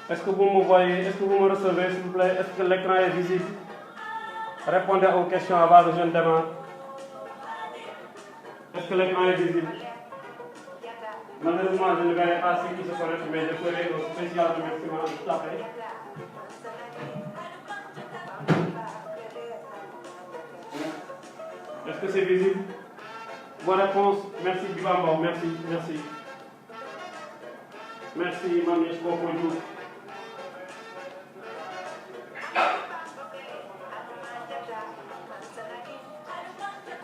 Est-ce que vous me voyez? Est-ce que vous me recevez, s'il vous plaît? Est-ce que l'écran est visible? Répondez aux questions avant que je ne démarre. Est-ce que l'écran est visible? Malheureusement, je ne verrai pas ceux qui se connectent, mais je ferai un spécial remerciement tout à fait. Est-ce que c'est visible? Vos réponses? Merci Bibamba, merci, merci. Merci, Mamie Chkopodou.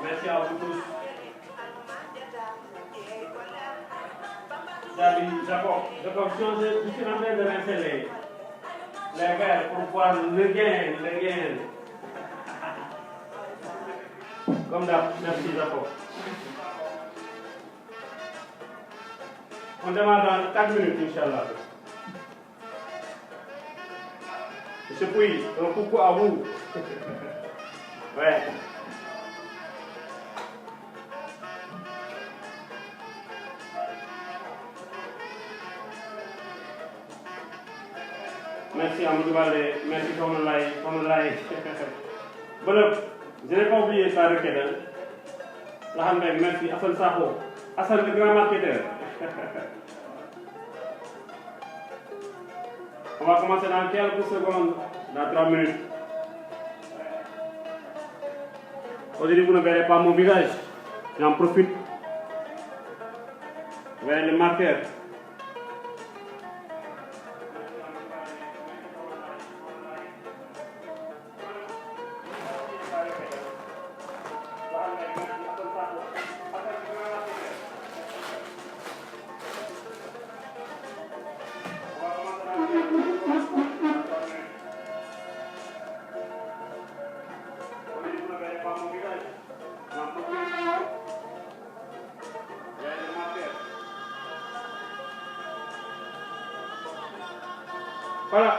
Merci à vous tous. Jacob, je suis en train de rincer les verres pour voir le gain. Comme d'hab, merci Jacob. On démarre dans 4 minutes, Inch'Allah. Monsieur Pouy, un coucou à vous. Ouais. Merci Amadou Balé, merci Komalai. Bon, je n'ai pas oublié ça requête. Merci Hassan Sakho. Hassan le grand marketeur. On va commencer dans quelques secondes, dans 3 minutes. Aujourd'hui, vous ne verrez pas mon visage. J'en profite. Vous verrez les marqueurs. Voilà.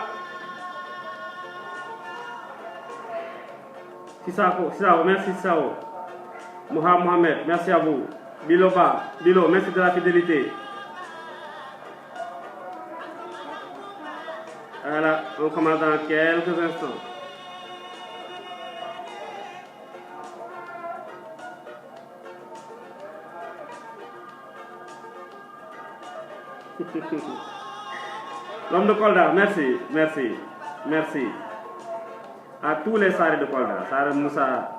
Sissako, merci Sissao. Mohamed, merci à vous. Bilo, merci de la fidélité. Voilà, on commence dans quelques instants. L'homme de Kolda, merci. À tous les Sarés de Kolda, Saré Moussa,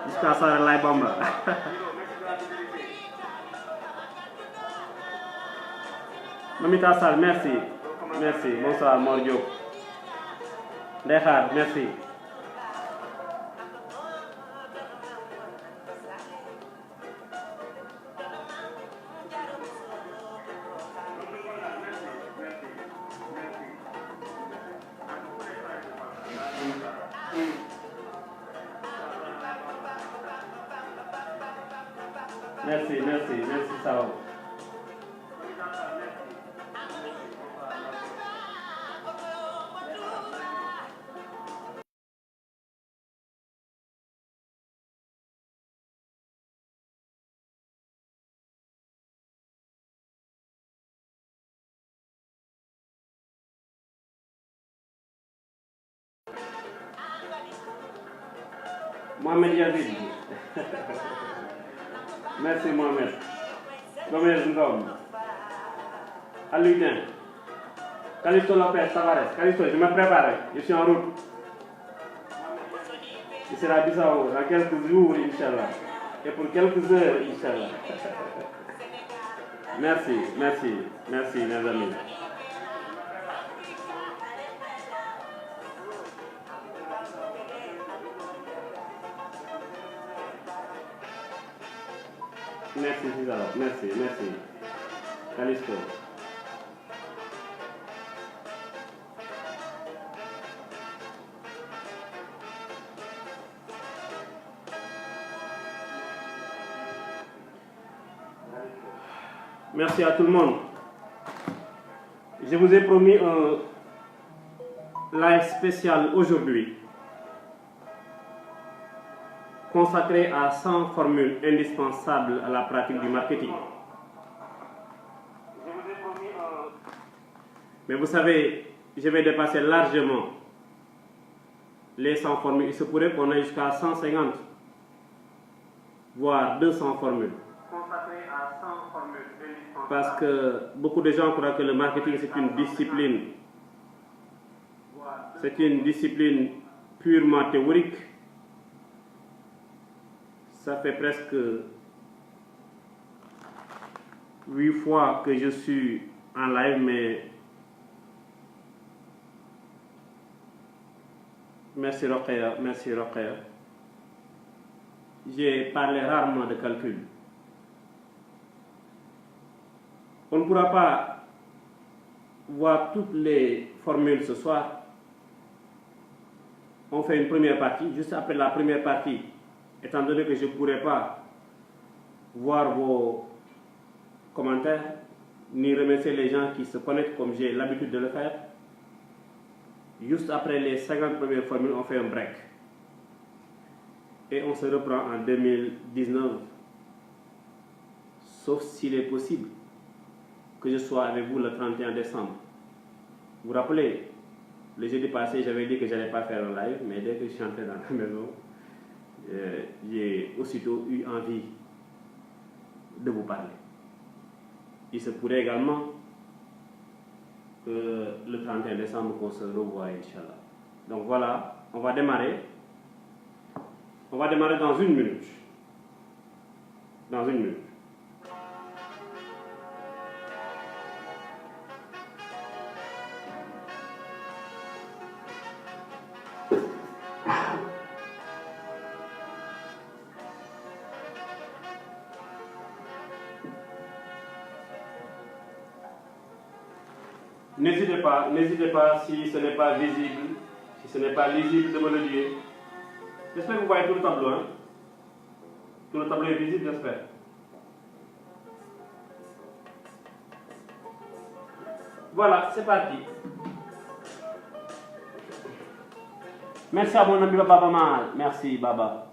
jusqu'à Saré Laïbamba. Mamita Sal, merci. Bonsoir, Mordio. Dekhar, merci. Merci, Sao. Mohamed Yazid. Merci Mohamed. Gomez Ngom. Alutin. Calisto Lopez Tavares. Calisto, je me prépare. Je suis en route. Il sera Bissau dans quelques jours, Inch'Allah. Et pour quelques heures, Inch'Allah. Merci, mes amis. Merci, César. Merci. Calisto. Merci à tout le monde. Je vous ai promis un live spécial aujourd'hui, consacré à 100 formules indispensables à la pratique du marketing. Je vous ai promis un Mais vous savez, je vais dépasser largement les 100 formules. Il se pourrait qu'on ait jusqu'à 150, voire 200 formules. Consacrées à 100 formules. Parce que beaucoup de gens croient que le marketing c'est une discipline. C'est une discipline purement théorique. Ça fait presque 8 fois que je suis en live, mais merci Rokhaya, merci Rokhaya. J'ai parlé rarement de calcul. On ne pourra pas voir toutes les formules ce soir. On fait une première partie. Juste après la première partie, étant donné que je ne pourrai pas voir vos commentaires, ni remercier les gens qui se connectent comme j'ai l'habitude de le faire, juste après les 50 premières formules, on fait un break. Et on se reprend en 2019. Sauf s'il est possible que je sois avec vous le 31 décembre. Vous vous rappelez, le jeudi passé, j'avais dit que je n'allais pas faire un live, mais dès que je suis entré dans la maison, j'ai aussitôt eu envie de vous parler. Il se pourrait également que le 31 décembre, qu'on se revoie, Inch'Allah. Donc voilà, on va démarrer. On va démarrer dans 1 minute. Dans 1 minute. N'hésitez pas si ce n'est pas visible, si ce n'est pas lisible de me le dire. J'espère que vous voyez tout le tableau. Hein? Tout le tableau est visible, j'espère. Voilà, c'est parti. Merci à mon ami Baba Mal. Merci Baba.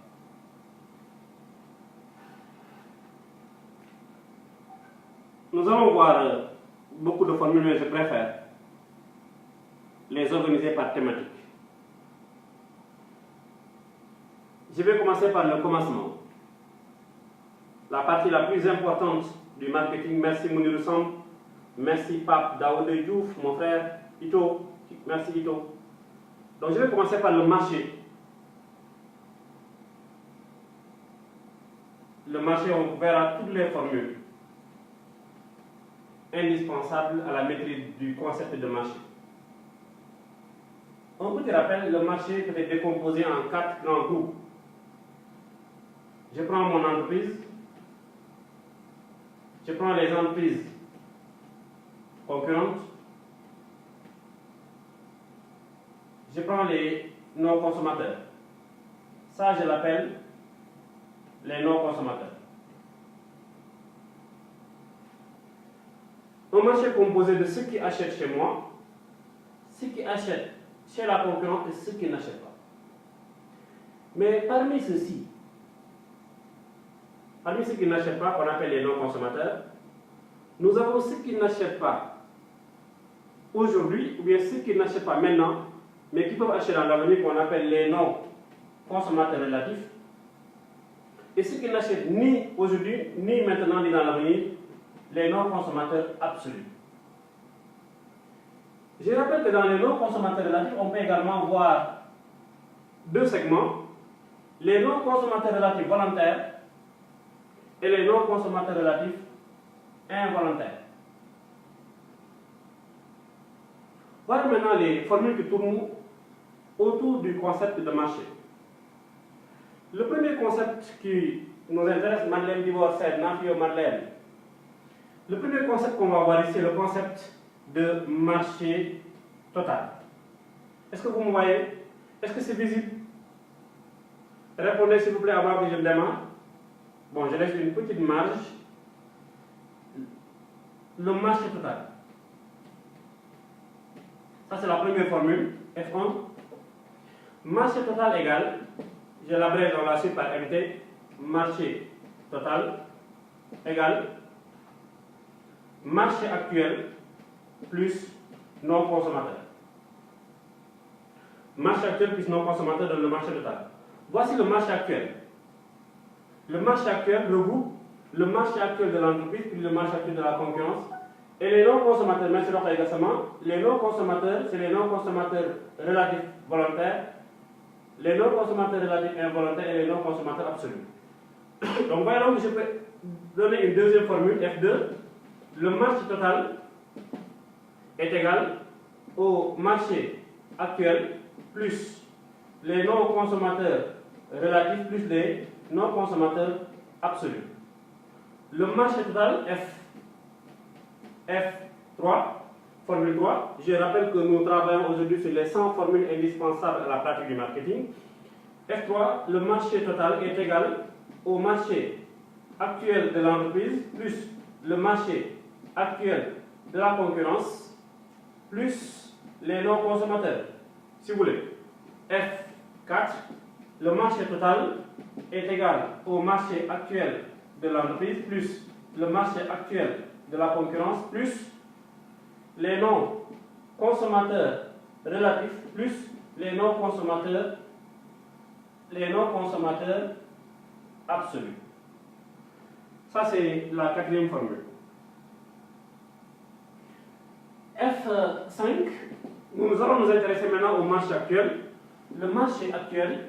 Nous allons voir beaucoup de formules, mais je préfère les organiser par thématique. Je vais commencer par le commencement. La partie la plus importante du marketing. Merci Mounirou Samb. Merci Pape Daoudé Diouf, mon frère Ito. Merci Ito. Donc je vais commencer par le marché. Le marché, on verra toutes les formules indispensables à la maîtrise du concept de marché. Un petit rappel, le marché peut être décomposé en 4 grands groupes. Je prends mon entreprise, je prends les entreprises concurrentes, je prends les non-consommateurs. Ça, je l'appelle les non-consommateurs. Un marché composé de ceux qui achètent chez moi, ceux qui achètent chez la concurrente et ceux qui n'achètent pas. Mais parmi ceux-ci, parmi ceux qui n'achètent pas, qu'on appelle les non-consommateurs, nous avons ceux qui n'achètent pas aujourd'hui, ou bien ceux qui n'achètent pas maintenant, mais qui peuvent acheter dans l'avenir, qu'on appelle les non-consommateurs relatifs, et ceux qui n'achètent ni aujourd'hui, ni maintenant, ni dans l'avenir, les non-consommateurs absolus. Je rappelle que dans les non-consommateurs relatifs, on peut également voir 2 segments, les non-consommateurs relatifs volontaires et les non-consommateurs relatifs involontaires. Voilà maintenant les formules qui tournent autour du concept de marché. Le premier concept qui nous intéresse, Madeleine Dibor Said, Nafio Madeleine, le premier concept qu'on va voir ici, c'est le concept de marché total. Est-ce que vous me voyez? Est-ce que c'est visible? Répondez s'il vous plaît avant que je démarre. Bon, je laisse une petite marge. Le marché total. Ça, c'est la première formule, F1. Marché total égale, je l'abrège dans la suite par MT, marché total égale marché actuel plus non consommateur. Marché actuel plus non consommateur donne le marché total. Voici le marché actuel. Le marché actuel regroupe le marché actuel de l'entreprise plus le marché actuel de la concurrence. Et les non-consommateurs, mais c'est également, les non-consommateurs, c'est les non-consommateurs relatifs volontaires, les non-consommateurs relatifs involontaires et les non-consommateurs absolus. Donc voyons que je peux donner une deuxième formule, F2. Le marché total est égal au marché actuel plus les non-consommateurs relatifs plus les non-consommateurs absolus. Le marché total F3, formule 3. Je rappelle que nous travaillons aujourd'hui sur les 100 formules indispensables à la pratique du marketing. F3, le marché total est égal au marché actuel de l'entreprise plus le marché actuel de la concurrence plus les non-consommateurs. Si vous voulez, F4, le marché total est égal au marché actuel de l'entreprise plus le marché actuel de la concurrence plus les non-consommateurs relatifs plus les non-consommateurs absolus. Ça, c'est la quatrième formule. F5, nous allons nous intéresser maintenant au marché actuel. Le marché actuel,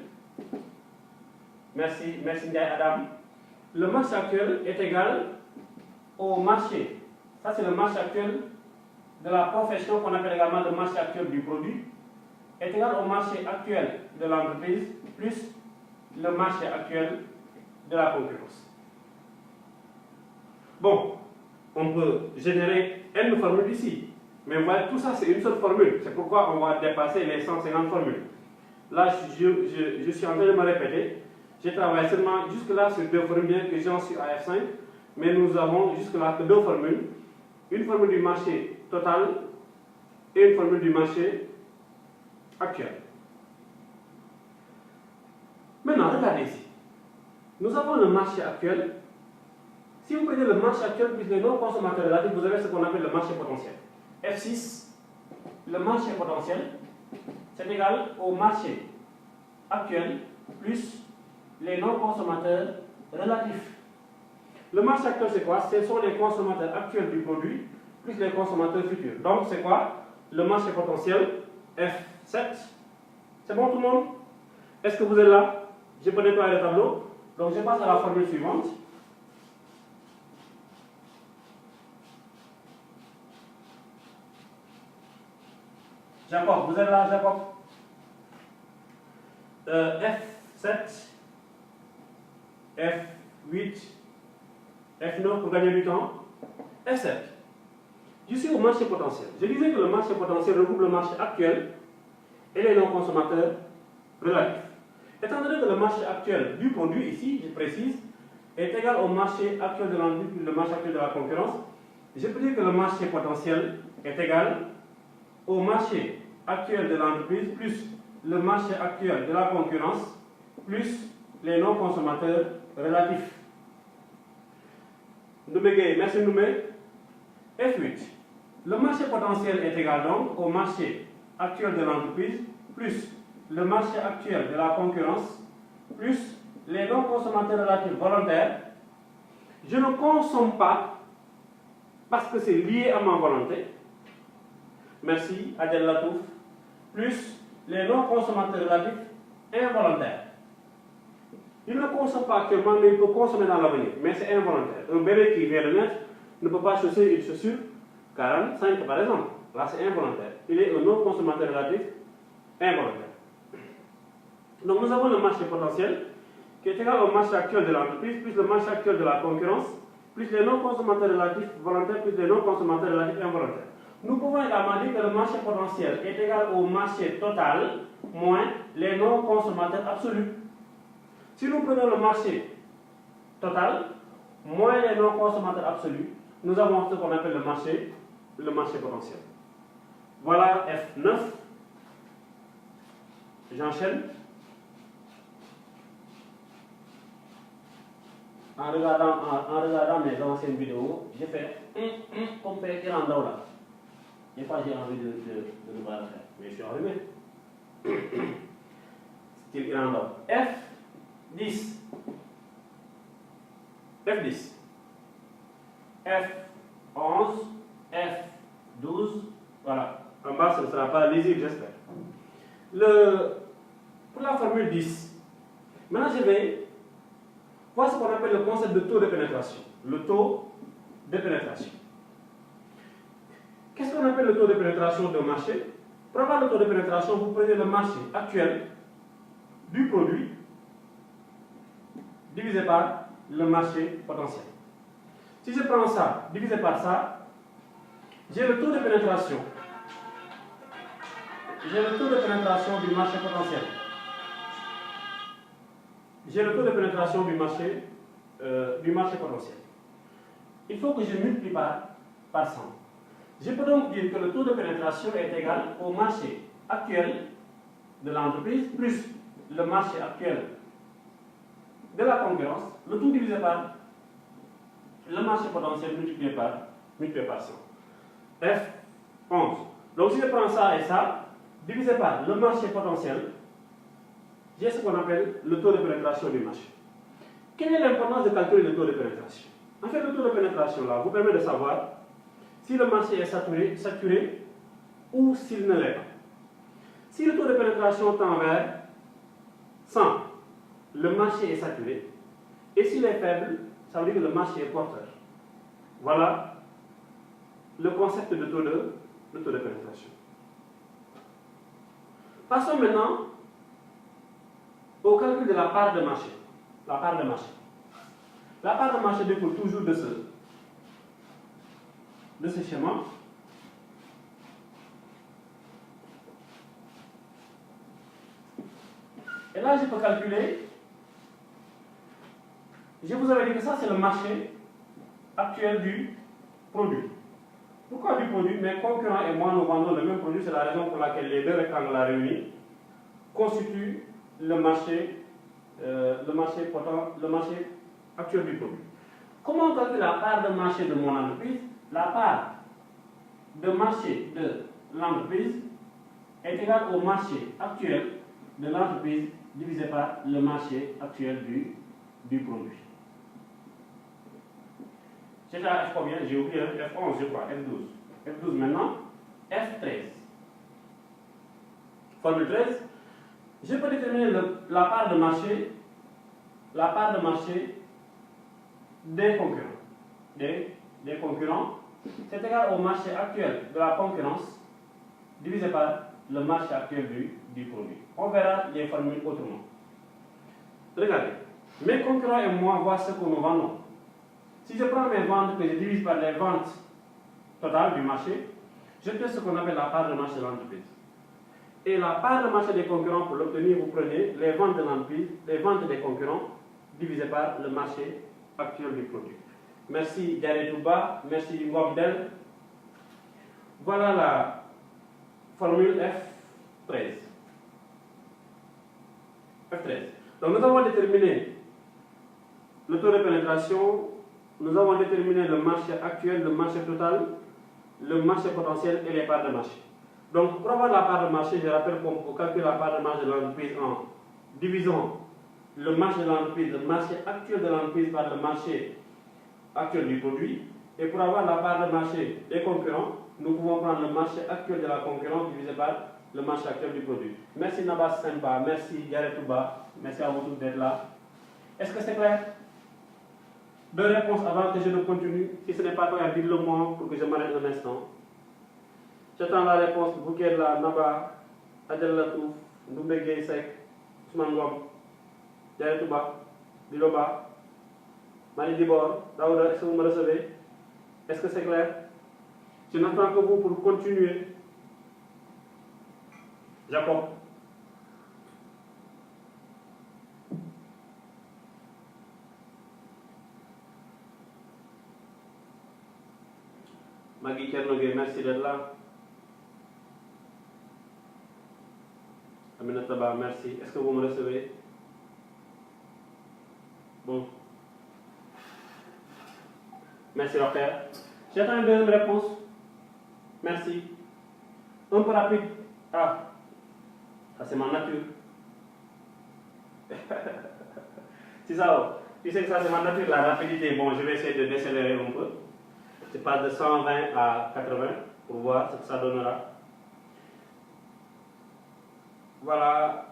merci Ndiaye Adam. Le marché actuel est égal au marché, ça c'est le marché actuel de la profession qu'on appelle également le marché actuel du produit, est égal au marché actuel de l'entreprise plus le marché actuel de la concurrence. Bon, on peut générer N formules ici, mais voilà, tout ça c'est une seule formule, c'est pourquoi on va dépasser les 150 formules. Là, je suis en train de me répéter, j'ai travaillé seulement jusque-là sur deux formules, bien que j'en suis à F5, mais nous avons jusque-là que deux formules, une formule du marché total et une formule du marché actuel. Maintenant, regardez ici. Nous avons le marché actuel. Si vous prenez le marché actuel plus les non-consommateurs relatifs, vous avez ce qu'on appelle le marché potentiel. F6, le marché potentiel, c'est égal au marché actuel plus les non-consommateurs relatifs. Le marché actuel, c'est quoi? Ce sont les consommateurs actuels du produit plus les consommateurs futurs. Donc, c'est quoi? Le marché potentiel, F7. C'est bon tout le monde? Est-ce que vous êtes là? Je peux nettoyer le tableau. Donc, je passe à la formule suivante. Jacob, vous êtes là, Jacob? F7, F8, F9 pour gagner du temps. F7. Je suis au marché potentiel. Je disais que le marché potentiel regroupe le marché actuel et les non-consommateurs relatifs. Étant donné que le marché actuel du produit, ici, je précise, est égal au marché actuel de l'entreprise plus le marché actuel de la concurrence, je peux dire que le marché potentiel est égal au marché actuel de l'entreprise plus le marché actuel de la concurrence plus les non-consommateurs relatifs. Noumé, merci Noumé. F8. Le marché potentiel est égal donc au marché actuel de l'entreprise plus le marché actuel de la concurrence plus les non-consommateurs relatifs volontaires. Je ne consomme pas parce que c'est lié à ma volonté. Merci, Adel Latouf. Plus les non-consommateurs relatifs involontaires. Il ne consomme pas actuellement, mais il peut consommer dans l'avenir. Mais c'est involontaire. Un bébé qui vient de naître ne peut pas chausser une chaussure 45 par exemple. Là, c'est involontaire. Il est un non-consommateur relatif involontaire. Donc, nous avons le marché potentiel qui est égal au marché actuel de l'entreprise, plus le marché actuel de la concurrence, plus les non-consommateurs relatifs volontaires, plus les non-consommateurs relatifs involontaires. Nous pouvons également dire que le marché potentiel est égal au marché total moins les non-consommateurs absolus. Si nous prenons le marché total moins les non-consommateurs absolus, nous avons ce qu'on appelle le marché potentiel. Voilà F9. J'enchaîne. En regardant mes anciennes vidéos, j'ai fait comme Pékin en là. Des fois, j'ai envie de ne pas le faire, mais je suis enrhumé. Style Irlandais. F10. F10. F11. F12. Voilà. En bas, ce ne sera pas lisible, j'espère. Pour la formule 10, maintenant je vais voir ce qu'on appelle le concept de taux de pénétration. Le taux de pénétration. Qu'est-ce qu'on appelle le taux de pénétration d'un marché? Pour avoir le taux de pénétration, vous prenez le marché actuel du produit divisé par le marché potentiel. Si je prends ça divisé par ça, j'ai le taux de pénétration. J'ai le taux de pénétration du marché potentiel. J'ai le taux de pénétration du marché potentiel. Il faut que je multiplie par 100. Je peux donc dire que le taux de pénétration est égal au marché actuel de l'entreprise plus le marché actuel de la concurrence, le tout divisé par le marché potentiel multiplié par 100. F11. Donc si je prends ça et ça, divisé par le marché potentiel, j'ai ce qu'on appelle le taux de pénétration du marché. Quelle est l'importance de calculer le taux de pénétration? En fait, le taux de pénétration là vous permet de savoir si le marché est saturé ou s'il ne l'est pas. Si le taux de pénétration tend vers 100, le marché est saturé. Et s'il est faible, ça veut dire que le marché est porteur. Voilà le concept de taux de pénétration. Passons maintenant au calcul de la part de marché. La part de marché. La part de marché découle toujours de ce schéma. Et là, je peux calculer. Je vous avais dit que ça, c'est le marché actuel du produit. Pourquoi du produit? Mes concurrents et moi, nous vendons le même produit. C'est la raison pour laquelle les deux rectangles là réunis constituent le marché actuel du produit. Comment on calcule la part de marché de mon entreprise? La part de marché de l'entreprise est égale au marché actuel de l'entreprise divisé par le marché actuel du produit. C'est à F combien? J'ai oublié, F11 je crois, F12. F12 maintenant, F13. Formule 13, je peux déterminer la part de marché des concurrents. Des concurrents, c'est égal au marché actuel de la concurrence divisé par le marché actuel du produit. On verra les formules autrement. Regardez, mes concurrents et moi, voici ce que nous vendons. Si je prends mes ventes que je divise par les ventes totales du marché, je fais ce qu'on appelle la part de marché de l'entreprise. Et la part de marché des concurrents, pour l'obtenir, vous prenez les ventes de l'entreprise, les ventes des concurrents, divisé par le marché actuel du produit. Merci Diaré Touba, merci Ngobdel. Voilà la formule F13. F13. Donc nous avons déterminé le taux de pénétration, nous avons déterminé le marché actuel, le marché total, le marché potentiel et les parts de marché. Donc pour avoir la part de marché, je rappelle qu'on peut calculer la part de marché de l'entreprise en divisant le marché de l'entreprise, le marché actuel de l'entreprise par le marché actuel du produit. Et pour avoir la part de marché des concurrents, nous pouvons prendre le marché actuel de la concurrence divisé par le marché actuel du produit. Merci Nabas Sempa, merci Diaré Touba, merci à vous tous d'être là. Est-ce que c'est clair? Deux réponses avant que je ne continue. Si ce n'est pas clair, dites-le moi pour que je m'arrête un instant. J'attends la réponse. Vous qui êtes là, Naba, Adel Latouf, Ndoumbe Gueye Sek, Ousmane Ngom, Diaré Touba, Diloba, Marie Dibor, Daouda, est-ce que vous me recevez? Est-ce que c'est clair? Je n'attends que vous pour continuer. Jacob. Magui Kernogué, merci d'être là. Aminata Ba, merci. Est-ce que vous me recevez? Bon. Merci, Rocker. J'attends une deuxième réponse. Merci. un peu rapide. Ah, ça c'est ma nature. C'est ça, oh. Tu sais que ça c'est ma nature, la rapidité. Bon, je vais essayer de décélérer un peu. Je passe de 120 à 80 pour voir ce que ça donnera. Voilà.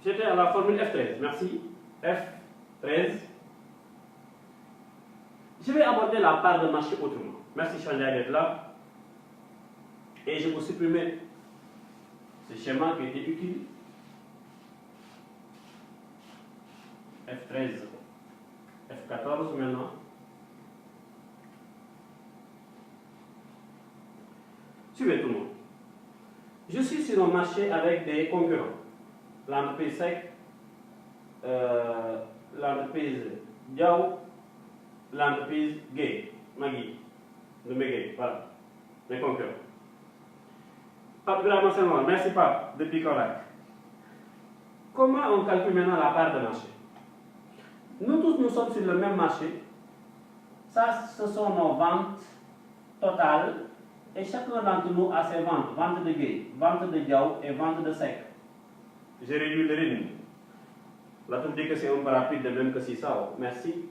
J'étais à la formule F13. Merci. F13. Je vais aborder la part de marché autrement. Merci Chandra d'être là. Et je vais supprimer ce schéma qui était utile. F13, F14 maintenant. Suivez tout le monde. Je suis sur un marché avec des concurrents. L'entreprise SEC, l'entreprise Diao, l'entreprise Gay, Magui, de Megay, voilà, mes concurrents. Pape Grama Senghor, merci Pape, depuis Korak. Comment on calcule maintenant la part de marché? Nous tous, nous sommes sur le même marché. Ça, ce sont nos ventes totales. Et chacun d'entre nous a ses ventes. Vente de Gay, vente de Diao et vente de Sec. J'ai réduit le rythme. Là, tu me dis que c'est un peu rapide, de même que c'est ça. Merci.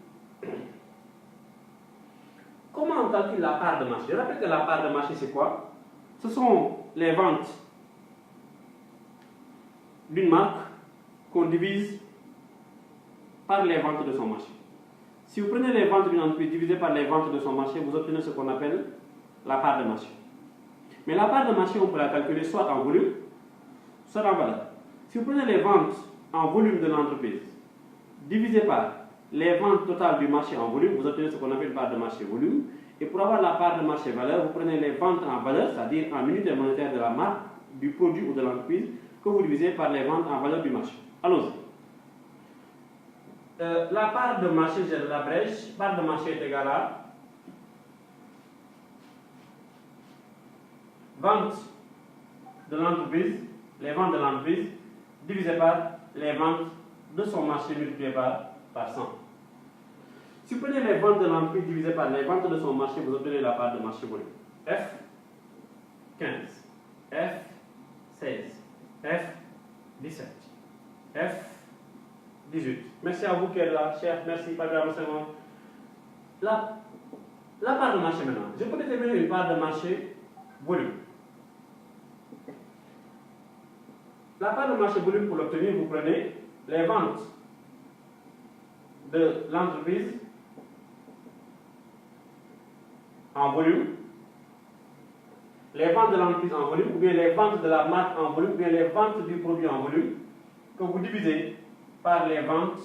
Comment on calcule la part de marché? Je rappelle que la part de marché, c'est quoi? Ce sont les ventes d'une marque qu'on divise par les ventes de son marché. Si vous prenez les ventes d'une entreprise divisées par les ventes de son marché, vous obtenez ce qu'on appelle la part de marché. Mais la part de marché, on peut la calculer soit en volume, soit en valeur. Si vous prenez les ventes en volume de l'entreprise divisées par les ventes totales du marché en volume, vous obtenez ce qu'on appelle part de marché volume. Et pour avoir la part de marché valeur, vous prenez les ventes en valeur, c'est-à-dire en unité monétaire de la marque, du produit ou de l'entreprise, que vous divisez par les ventes en valeur du marché. Allons-y. La part de marché, je l'abrège. Part de marché est égale à vente de l'entreprise, les ventes de l'entreprise, divisé par les ventes de son marché multiplié par 100. Si vous prenez les ventes de l'entreprise divisées par les ventes de son marché, vous obtenez la part de marché volume. F15, F16, F17, F18. Merci à vous qui êtes là, cher. Merci, Padre Senghor. La part de marché maintenant. Je peux déterminer une part de marché volume. La part de marché volume, pour l'obtenir, vous prenez les ventes de l'entreprise en volume, les ventes de l'entreprise en volume, ou bien les ventes de la marque en volume, ou bien les ventes du produit en volume, que vous divisez par les ventes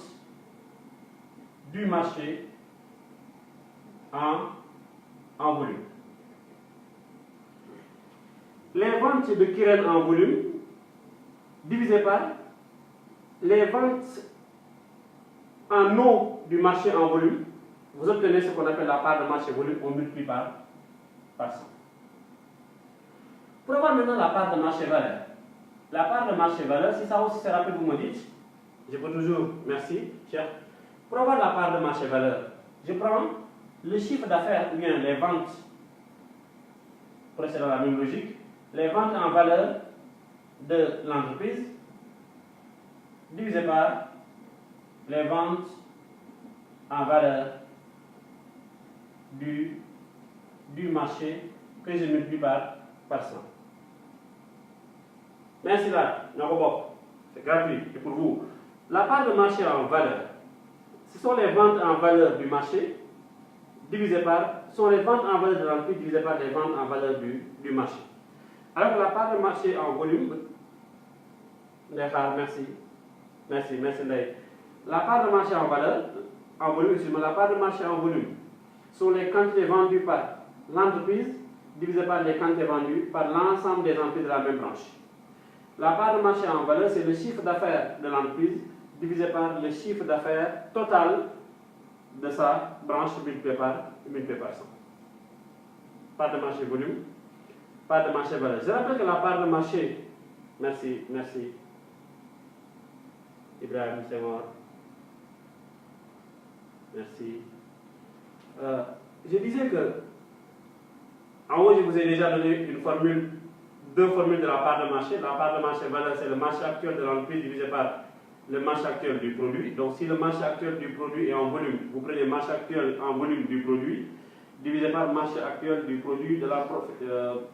du marché en volume. Les ventes de Kirène en volume divisé par les ventes en eau du marché en volume, vous obtenez ce qu'on appelle la part de marché volume, on multiplie par 100. Pour avoir maintenant la part de marché valeur. La part de marché valeur, si ça aussi c'est rapide, vous me dites, je peux toujours, merci, cher. Pour avoir la part de marché valeur, je prends le chiffre d'affaires ou bien les ventes, procédant la même logique, les ventes en valeur de l'entreprise divisé par les ventes en valeur du marché que je multiplie par 100. Merci là, c'est gratuit, c'est pour vous. La part de marché en valeur, ce sont les ventes en valeur du marché divisé par, sont les ventes en valeur de l'entreprise divisé par les ventes en valeur du marché. Alors que la part de marché en volume, merci. La part de marché en valeur, en volume, la part de marché en volume sont les quantités vendues par l'entreprise divisé par les quantités vendues par l'ensemble des entreprises de la même branche. La part de marché en valeur, c'est le chiffre d'affaires de l'entreprise divisé par le chiffre d'affaires total de sa branche multiplié par 100. Part de marché volume, part de marché valeur. Je rappelle que la part de marché, merci, Ibrahim Senghor, merci. Je disais que, en haut, je vous ai déjà donné une formule deux formules de la part de marché. La part de marché valeur, c'est le marché actuel de l'entreprise divisé par le marché actuel du produit. Donc si le marché actuel du produit est en volume, vous prenez le marché actuel en volume du produit, divisé par le marché actuel du produit de la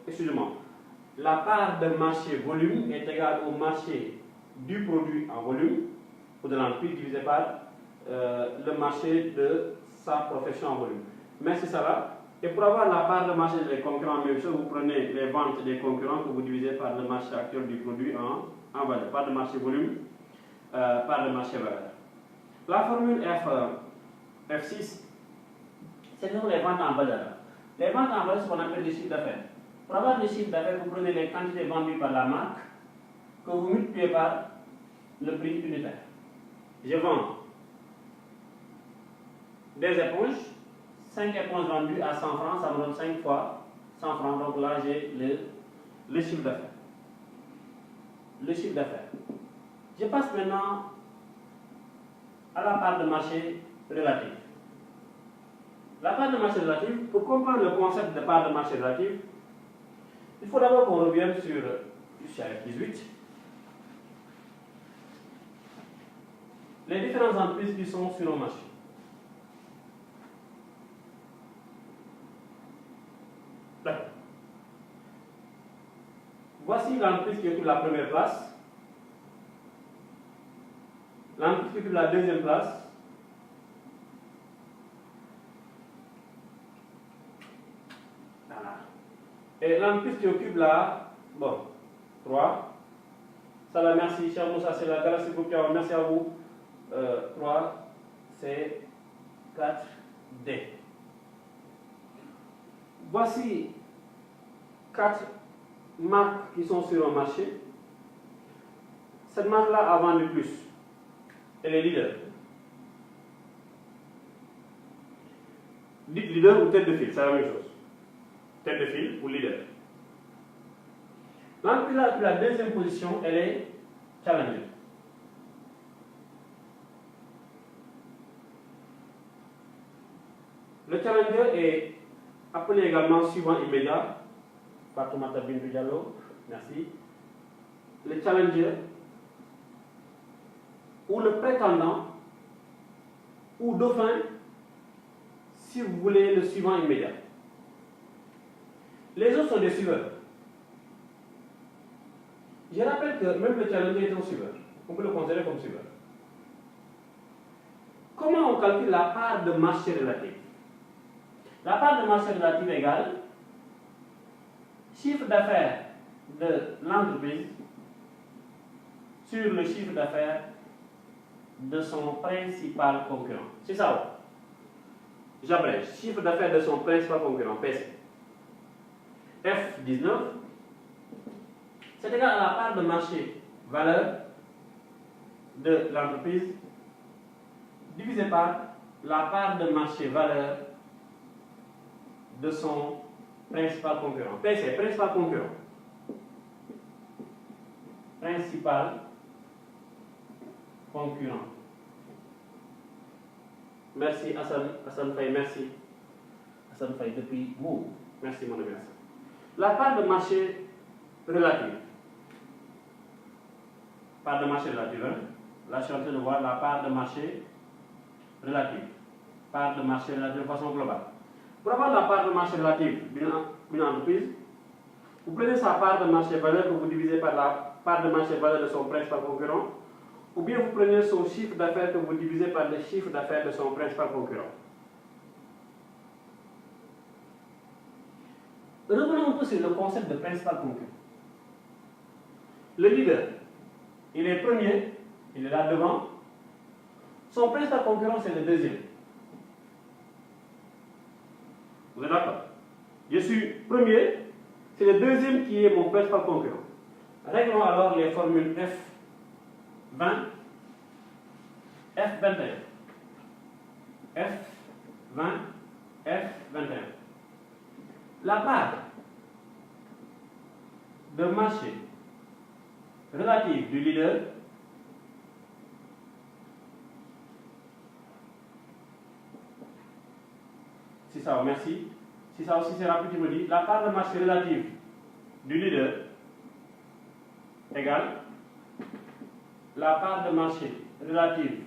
excusez-moi. La part de marché volume est égale au marché du produit en volume ou de l'entreprise divisé par le marché de sa profession en volume. Merci Sarah. Et pour avoir la part de marché des concurrents, même chose, vous prenez les ventes des concurrents que vous divisez par le marché actuel du produit en valeur. Part de marché volume, part de marché valeur. La formule F6, c'est donc les ventes en valeur. Les ventes en valeur, c'est ce qu'on appelle le chiffre d'affaires. Pour avoir le chiffre d'affaires, vous prenez les quantités vendues par la marque que vous multipliez par le prix unitaire. Je vends des éponges, 5 éponges vendues à 100 francs, ça me donne 5 fois 100 francs. Donc là, j'ai le chiffre d'affaires. Le chiffre d'affaires. Je passe maintenant à la part de marché relative. La part de marché relative, pour comprendre le concept de part de marché relative, il faut d'abord qu'on revienne sur le 18. Les différentes entreprises qui sont sur le marché. D'accord. Voici l'entreprise qui occupe la première place, l'entreprise qui occupe la deuxième place, voilà. Et l'entreprise qui occupe la 3. Ça là, merci, cher Moussa, c'est la galaxie pour merci à vous. 3, c'est 4D. Voici 4 marques qui sont sur un marché. Cette marque-là a vendu plus. Elle est leader. Dites leader ou tête de file, c'est la même chose. Tête de file ou leader. L'entreprise là, la deuxième position, elle est challenger. Le challenger est appelé également suivant immédiat. Fatoumata Bintou Diallo, merci. Le challenger ou le prétendant ou dauphin, si vous voulez le suivant immédiat. Les autres sont des suiveurs. Je rappelle que même le challenger est un suiveur. On peut le considérer comme suiveur. Comment on calcule la part de marché relative? La part de marché relative égale chiffre d'affaires de l'entreprise sur le chiffre d'affaires de son principal concurrent. C'est ça. J'abrège. Chiffre d'affaires de son principal concurrent, PC. F19, c'est égal à la part de marché valeur de l'entreprise divisé par la part de marché valeur de son principal concurrent. PC, principal concurrent. Principal concurrent. Merci Hassan Faye, merci. Hassan Faye depuis vous. Merci mon ami Hassan. La part de marché relative. Part de marché relative. Hein? Là, je suis en train de voir la part de marché relative. Part de marché relative de façon globale. Pour avoir la part de marché relative d'une entreprise, vous prenez sa part de marché valeur que vous divisez par la part de marché valeur de son principal concurrent, ou bien vous prenez son chiffre d'affaires que vous divisez par le chiffre d'affaires de son principal concurrent. Revenons un peu sur le concept de principal concurrent. Le leader, il est premier, il est là devant. Son principal concurrent, c'est le deuxième. Vous êtes d'accord? Je suis premier, c'est le deuxième qui est mon principal concurrent. Réglons alors les formules F20, F21. F20, F21. La part de marché relative du leader ça, merci. Si ça aussi c'est rapide, tu me dis, la part de marché relative du leader égale la part de marché relative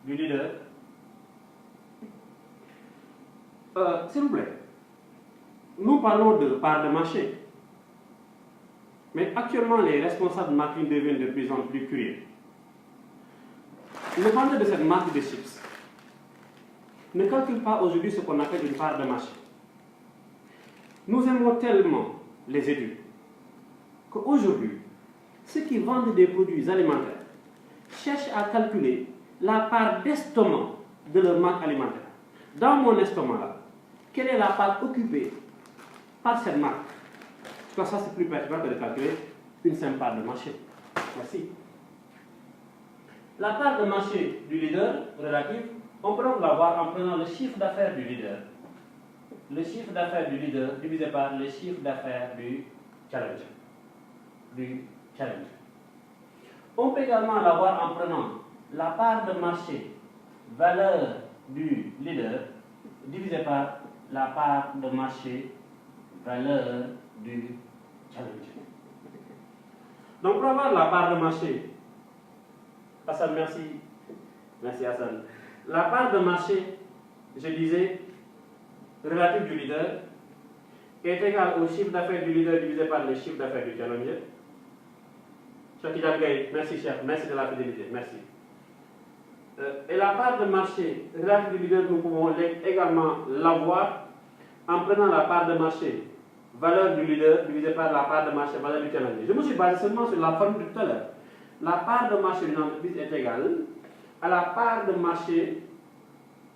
du leader. S'il vous plaît, nous parlons de part de marché, mais actuellement les responsables marketing deviennent de plus en plus curieux. Le vendeur de cette marque de chips ne calcule pas aujourd'hui ce qu'on appelle une part de marché. Nous aimons tellement les études qu'aujourd'hui, ceux qui vendent des produits alimentaires cherchent à calculer la part d'estomac de leur marque alimentaire. Dans mon estomac là, quelle est la part occupée par cette marque? Parce que ça c'est plus pertinent que de calculer une simple part de marché. Merci. La part de marché du leader relative, on peut donc l'avoir en prenant le chiffre d'affaires du leader. Le chiffre d'affaires du leader divisé par le chiffre d'affaires du challenger. On peut également l'avoir en prenant la part de marché valeur du leader divisé par la part de marché valeur du challenger. Donc pour avoir la part de marché, Hassan, merci. Merci Hassan. La part de marché, je disais, relative du leader est égale au chiffre d'affaires du leader divisé par le chiffre d'affaires du challenger. Merci chef, merci de la fidélité, merci. Et la part de marché relative du leader, nous pouvons également l'avoir en prenant la part de marché valeur du leader divisé par la part de marché valeur du challenger. Je me suis basé seulement sur la formule de tout à l'heure. La part de marché d'une entreprise est égale à la part de marché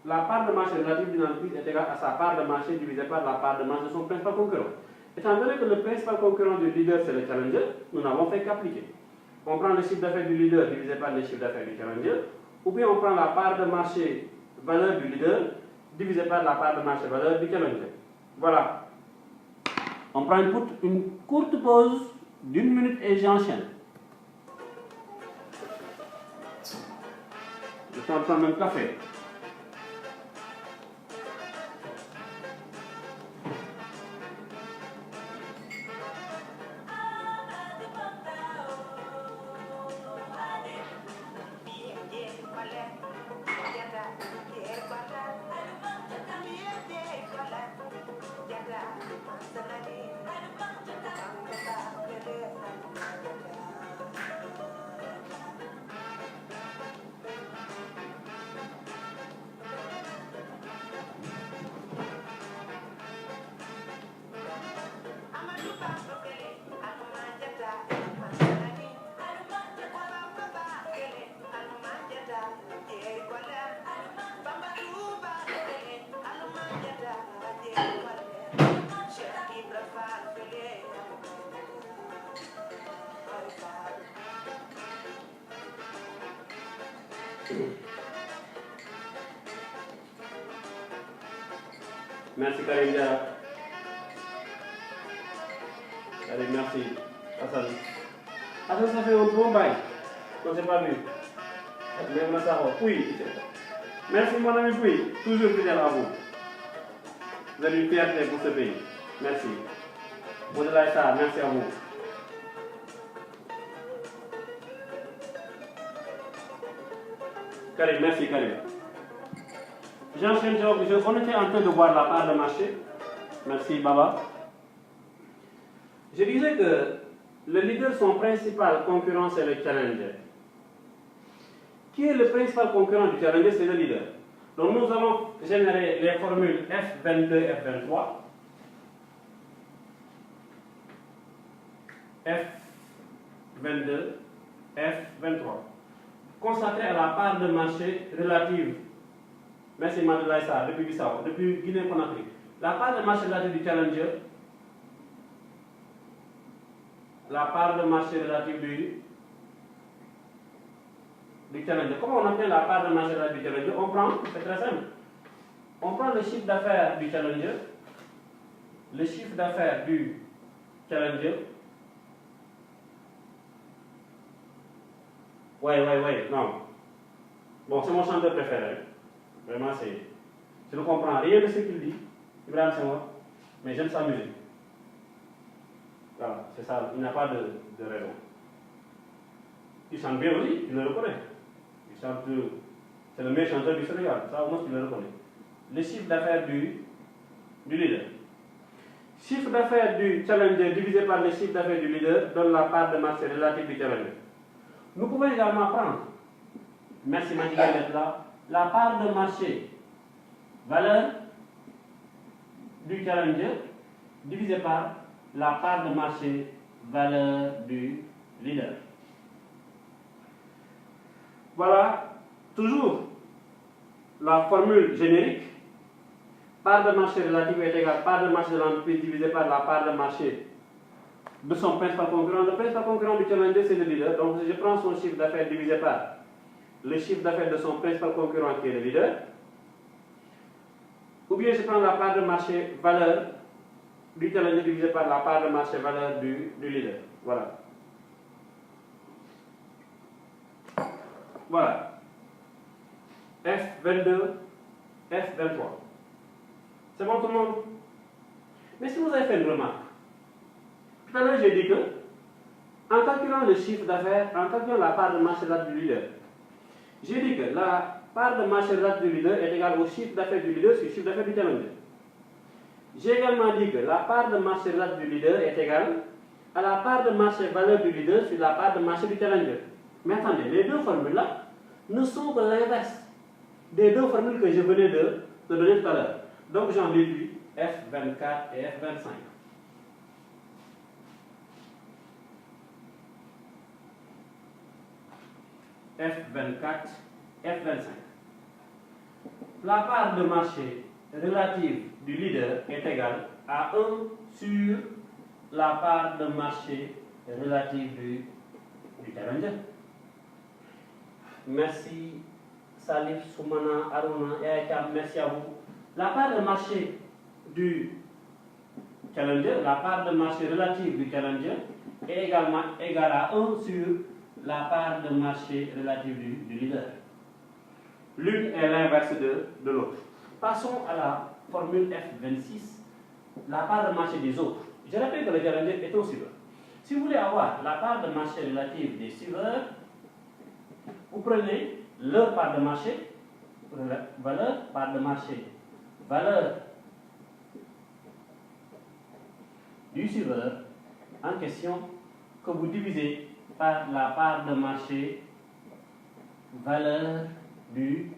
relative d'une entreprise est égale à sa part de marché divisé par la part de marché de son principal concurrent. Étant donné que le principal concurrent du leader c'est le challenger, nous n'avons fait qu'appliquer. On prend le chiffre d'affaires du leader divisé par le chiffre d'affaires du challenger, ou bien on prend la part de marché valeur du leader divisé par la part de marché valeur du challenger. Voilà. On prend une courte pause d'1 minute et j'enchaîne. Je suis en train de prendre un café. Merci Karim Diarra. Allez, merci. Hassan. Hassan, ça fait un bon bail. On ne s'est pas vu. Même ça, oui. Merci mon ami Pouy, toujours fidèle à vous. Vous avez une fierté pour ce pays. Merci. Au-delà de ça, merci à vous. Karim, merci Karim. J'enchaîne, on était en train de voir la part de marché. Merci Baba. Je disais que le leader, son principal concurrent, c'est le challenger. Qui est le principal concurrent du challenger? C'est le leader. Donc nous allons générer les formules F22, F23. F22, F23. Consacré à la part de marché relative. Merci Madeleine Sarr, depuis Bissau, depuis Guinée-Conakry. La part de marché relative du challenger. La part de marché relative du challenger. Comment on appelle la part de marché relative du challenger? On prend, c'est très simple. On prend le chiffre d'affaires du challenger, le chiffre d'affaires du challenger. Ouais, non. Bon, c'est mon chanteur préféré. Vraiment, je ne comprends rien de ce qu'il dit. Ibrahim Senghor, mais j'aime sa musique. Voilà, c'est ça, il n'y a pas de raison. Il chante bien aussi, tu le reconnais. Il chante, c'est le meilleur chanteur du Sénégal, ça au moins tu le reconnais. Le chiffre d'affaires du leader. Chiffre d'affaires du challenger divisé par le chiffre d'affaires du leader donne la part de marché relative du challenger. Nous pouvons également prendre, merci Madiga d'être là, la part de marché, valeur du challenger divisé par la part de marché, valeur du leader. Voilà toujours la formule générique. Part de marché relative est égale part de marché de l'entreprise divisé par la part de marché de son principal concurrent. Le principal concurrent du challenger, c'est le leader. Donc, je prends son chiffre d'affaires divisé par le chiffre d'affaires de son principal concurrent qui est le leader. Ou bien je prends la part de marché valeur du challenger divisé par la part de marché valeur du leader. Voilà. Voilà. F22, F23. C'est bon tout le monde? Mais si vous avez fait une remarque, tout à l'heure j'ai dit que, en calculant le chiffre d'affaires, en calculant la part de marché relative du leader, j'ai dit que la part de marché relative du leader est égale au chiffre d'affaires du leader sur le chiffre d'affaires du challenger. J'ai également dit que la part de marché relative du leader est égale à la part de marché valeur du leader sur la part de marché du challenger. Mais attendez, les deux formules-là ne sont que l'inverse des deux formules que je venais de donner tout à l'heure. Donc j'en déduis F24 et F25. F24, F25. La part de marché relative du leader est égale à 1 sur la part de marché relative du challenger. Merci Salif, Soumana, Aruna, Yaïka, merci à vous. La part de marché du challenger, la part de marché relative du challenger est également égale à 1 sur la part de marché relative du leader. L'une est l'inverse de l'autre. Passons à la formule F26, la part de marché des autres. Je rappelle que le challenger est un suiveur. Si vous voulez avoir la part de marché relative des suiveurs, vous prenez leur part de marché, valeur, part de marché, valeur du suiveur en question que vous divisez par la part de marché, valeur du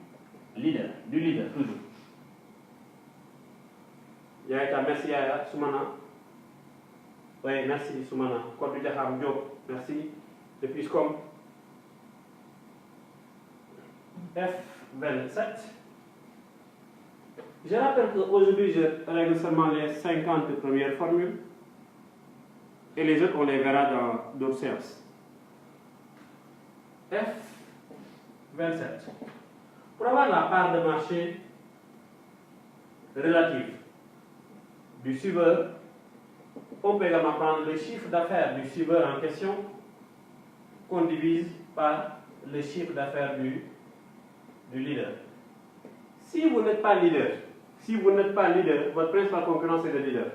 leader toujours. Yaïka, merci Yaya, Soumana. Oui, merci Soumana. Kodou Diakham Diop, merci. Depuis comme F27. Je rappelle qu'aujourd'hui, je règle seulement les 50 premières formules et les autres, on les verra dans d'autres séances. F27. Pour avoir la part de marché relative du suiveur, on peut également prendre le chiffre d'affaires du suiveur en question qu'on divise par le chiffre d'affaires du leader. Si vous n'êtes pas leader, votre principal concurrent c'est le leader.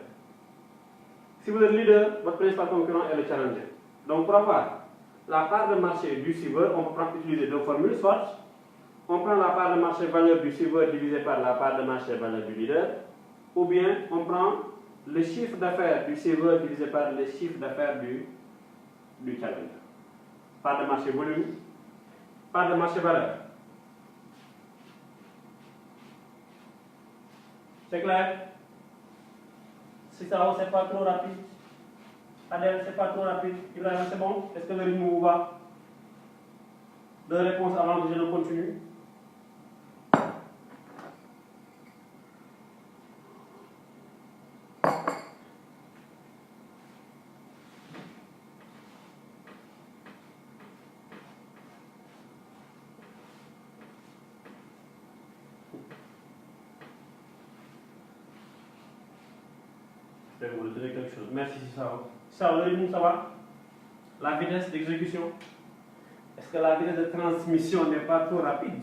Si vous êtes leader, votre principal concurrent est le challenger. Donc pour avoir la part de marché du suiveur, on peut utiliser deux formules, soit on prend la part de marché valeur du suiveur divisé par la part de marché valeur du leader, ou bien on prend le chiffre d'affaires du suiveur divisé par le chiffre d'affaires du challenger. Part de marché volume, part de marché valeur. C'est clair? Si ça c'est pas trop rapide. Adèle, c'est pas trop rapide. Ibrahim, c'est bon? Est-ce que le rythme vous va? Deux réponses avant que je ne continue. Je vais vous donner quelque chose. Merci, Sao. Sao, le rythme, ça va? La vitesse d'exécution? Est-ce que la vitesse de transmission n'est pas trop rapide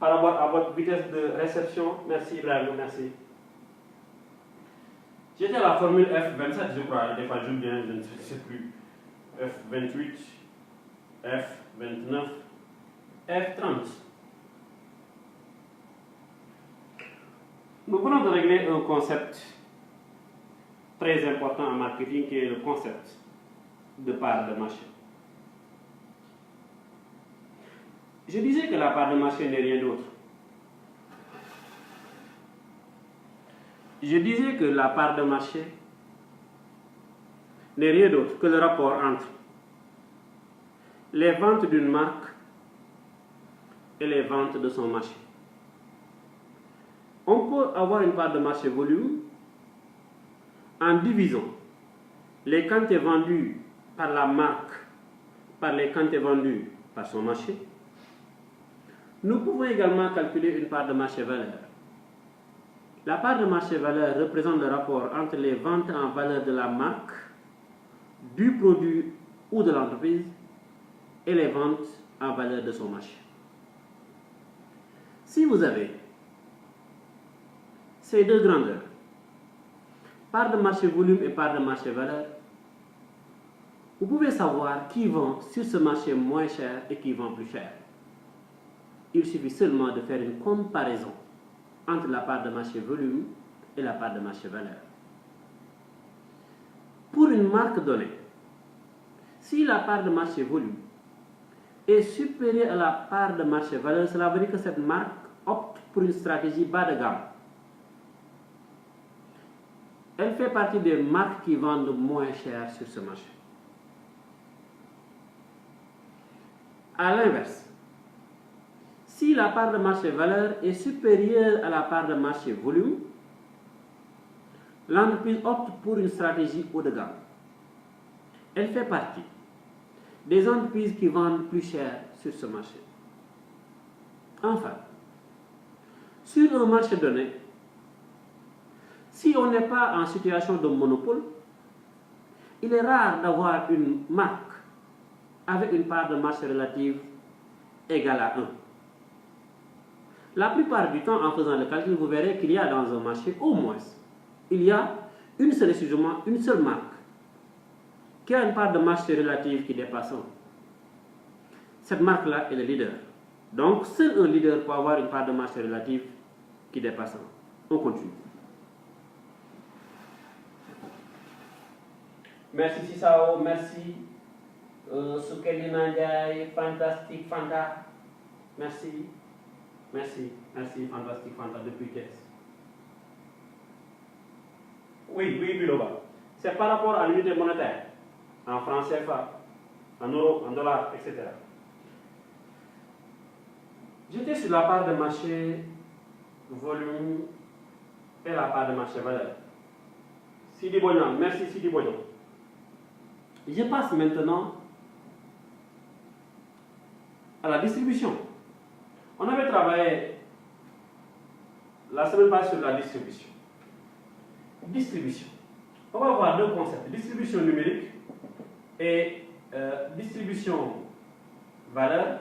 par rapport à votre vitesse de réception? Merci, Ibrahim, merci. J'étais à la formule F27, je crois. Des fois, je ne sais plus. F28. F29, F30. Nous venons de régler un concept très important en marketing qui est le concept de part de marché. Je disais que la part de marché n'est rien d'autre. Je disais que la part de marché n'est rien d'autre que le rapport entre les ventes d'une marque et les ventes de son marché. On peut avoir une part de marché volume en divisant les quantités vendues par la marque par les quantités vendues par son marché. Nous pouvons également calculer une part de marché valeur. La part de marché valeur représente le rapport entre les ventes en valeur de la marque, du produit ou de l'entreprise et les ventes en valeur de son marché. Si vous avez ces deux grandeurs, part de marché volume et part de marché valeur, vous pouvez savoir qui vend sur ce marché moins cher et qui vend plus cher. Il suffit seulement de faire une comparaison entre la part de marché volume et la part de marché valeur. Pour une marque donnée, si la part de marché volume est supérieure à la part de marché valeur, cela veut dire que cette marque opte pour une stratégie bas de gamme. Elle fait partie des marques qui vendent moins cher sur ce marché. À l'inverse, si la part de marché valeur est supérieure à la part de marché volume, l'entreprise opte pour une stratégie haut de gamme. Elle fait partie des entreprises qui vendent plus cher sur ce marché. Enfin, sur un marché donné, si on n'est pas en situation de monopole, il est rare d'avoir une marque avec une part de marché relative égale à 1. La plupart du temps, en faisant le calcul, vous verrez qu'il y a dans un marché, au moins, il y a une seule marque qui a une part de marché relative qui dépasse 1. Cette marque-là est le leader. Donc, seul un leader peut avoir une part de marché relative qui dépasse 1. On continue. Merci Sisao, merci Soukelina Ndiaye, fantastique Fanta. Merci, fantastique Fanta depuis Thiès. Oui, Biloba. C'est par rapport à l'unité monétaire, en francs CFA, en euros, en dollars, etc. J'étais sur la part de marché volume et la part de marché valeur. Sidi Boyan, merci Sidi Boyan. Je passe maintenant à la distribution. On avait travaillé la semaine passée sur la distribution. On va voir deux concepts, distribution numérique et distribution valeur.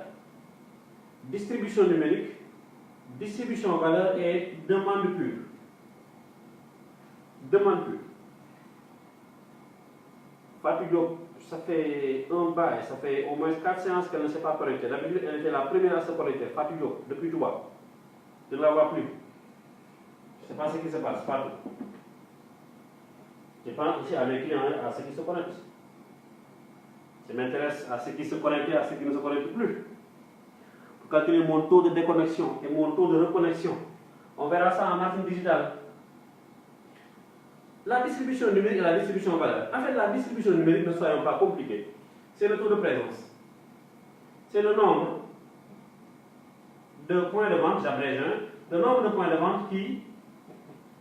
Distribution numérique, distribution valeur et demande pure. Fatou Diop, ça fait un bail, ça fait au moins 4 séances qu'elle ne s'est pas connectée. D'habitude, elle était la première à se connecter. Fatou Diop, depuis Touba. Je ne la vois plus. Je ne sais pas ce qui se passe, Fatou. Je pense aussi à mes clients, à ceux qui se connectent. Je m'intéresse à ceux qui se connectent et à ceux qui ne se connectent plus. Pour calculer mon taux de déconnexion et mon taux de reconnexion. On verra ça en marketing digital. La distribution numérique et la distribution valeur. En fait, la distribution numérique, ne soyons pas compliqués, c'est le taux de présence. C'est le nombre de points de vente, j'abrège le nombre de points de vente qui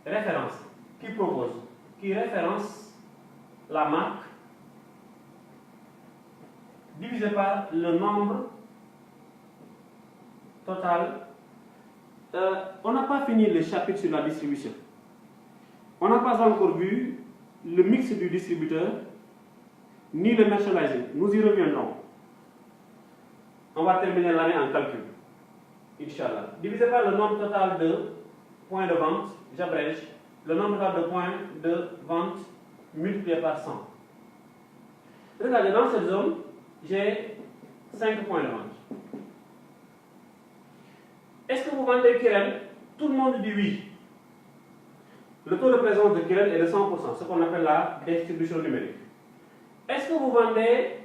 référence, qui propose, qui référence la marque, divisé par le nombre total. On n'a pas fini le chapitre sur la distribution. On n'a pas encore vu le mix du distributeur, ni le merchandising. Nous y reviendrons. On va terminer l'année en calcul. Inch'Allah. Divisé par le nombre total de points de vente, j'abrège, le nombre total de points de vente multiplié par 100. Regardez, dans cette zone, j'ai 5 points de vente. Est-ce que vous vendez Kirène? Tout le monde dit oui. Le taux de présence de Kirène est de 100%, ce qu'on appelle la distribution numérique. Est-ce que vous vendez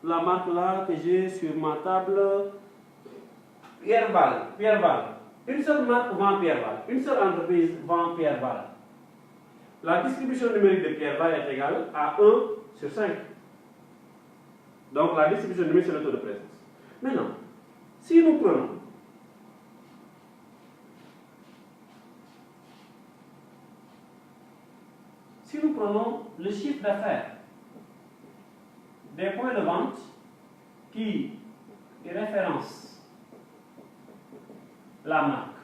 la marque là que j'ai sur ma table? Pierre-Val. Une seule marque vend Pierre-Val. Une seule entreprise vend Pierre-Val. La distribution numérique de Pierre-Val est égale à 1 sur 5. Donc la distribution numérique, c'est le taux de présence. Maintenant, si nous prenons le chiffre d'affaires des points de vente qui référencent la marque,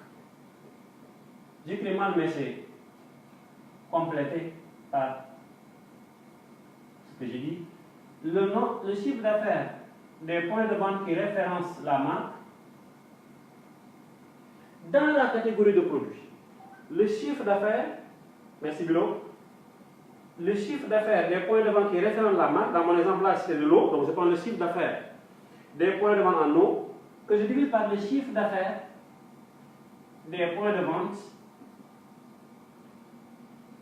j'écris mal mais c'est complété par ce que j'ai dit, le chiffre d'affaires des points de vente qui référencent la marque dans la catégorie de produits. Le chiffre d'affaires, merci Bilo, le chiffre d'affaires des points de vente qui référencent la marque, dans mon exemple là c'était de l'eau, donc je prends le chiffre d'affaires des points de vente en eau, que je divise par le chiffre d'affaires des points de vente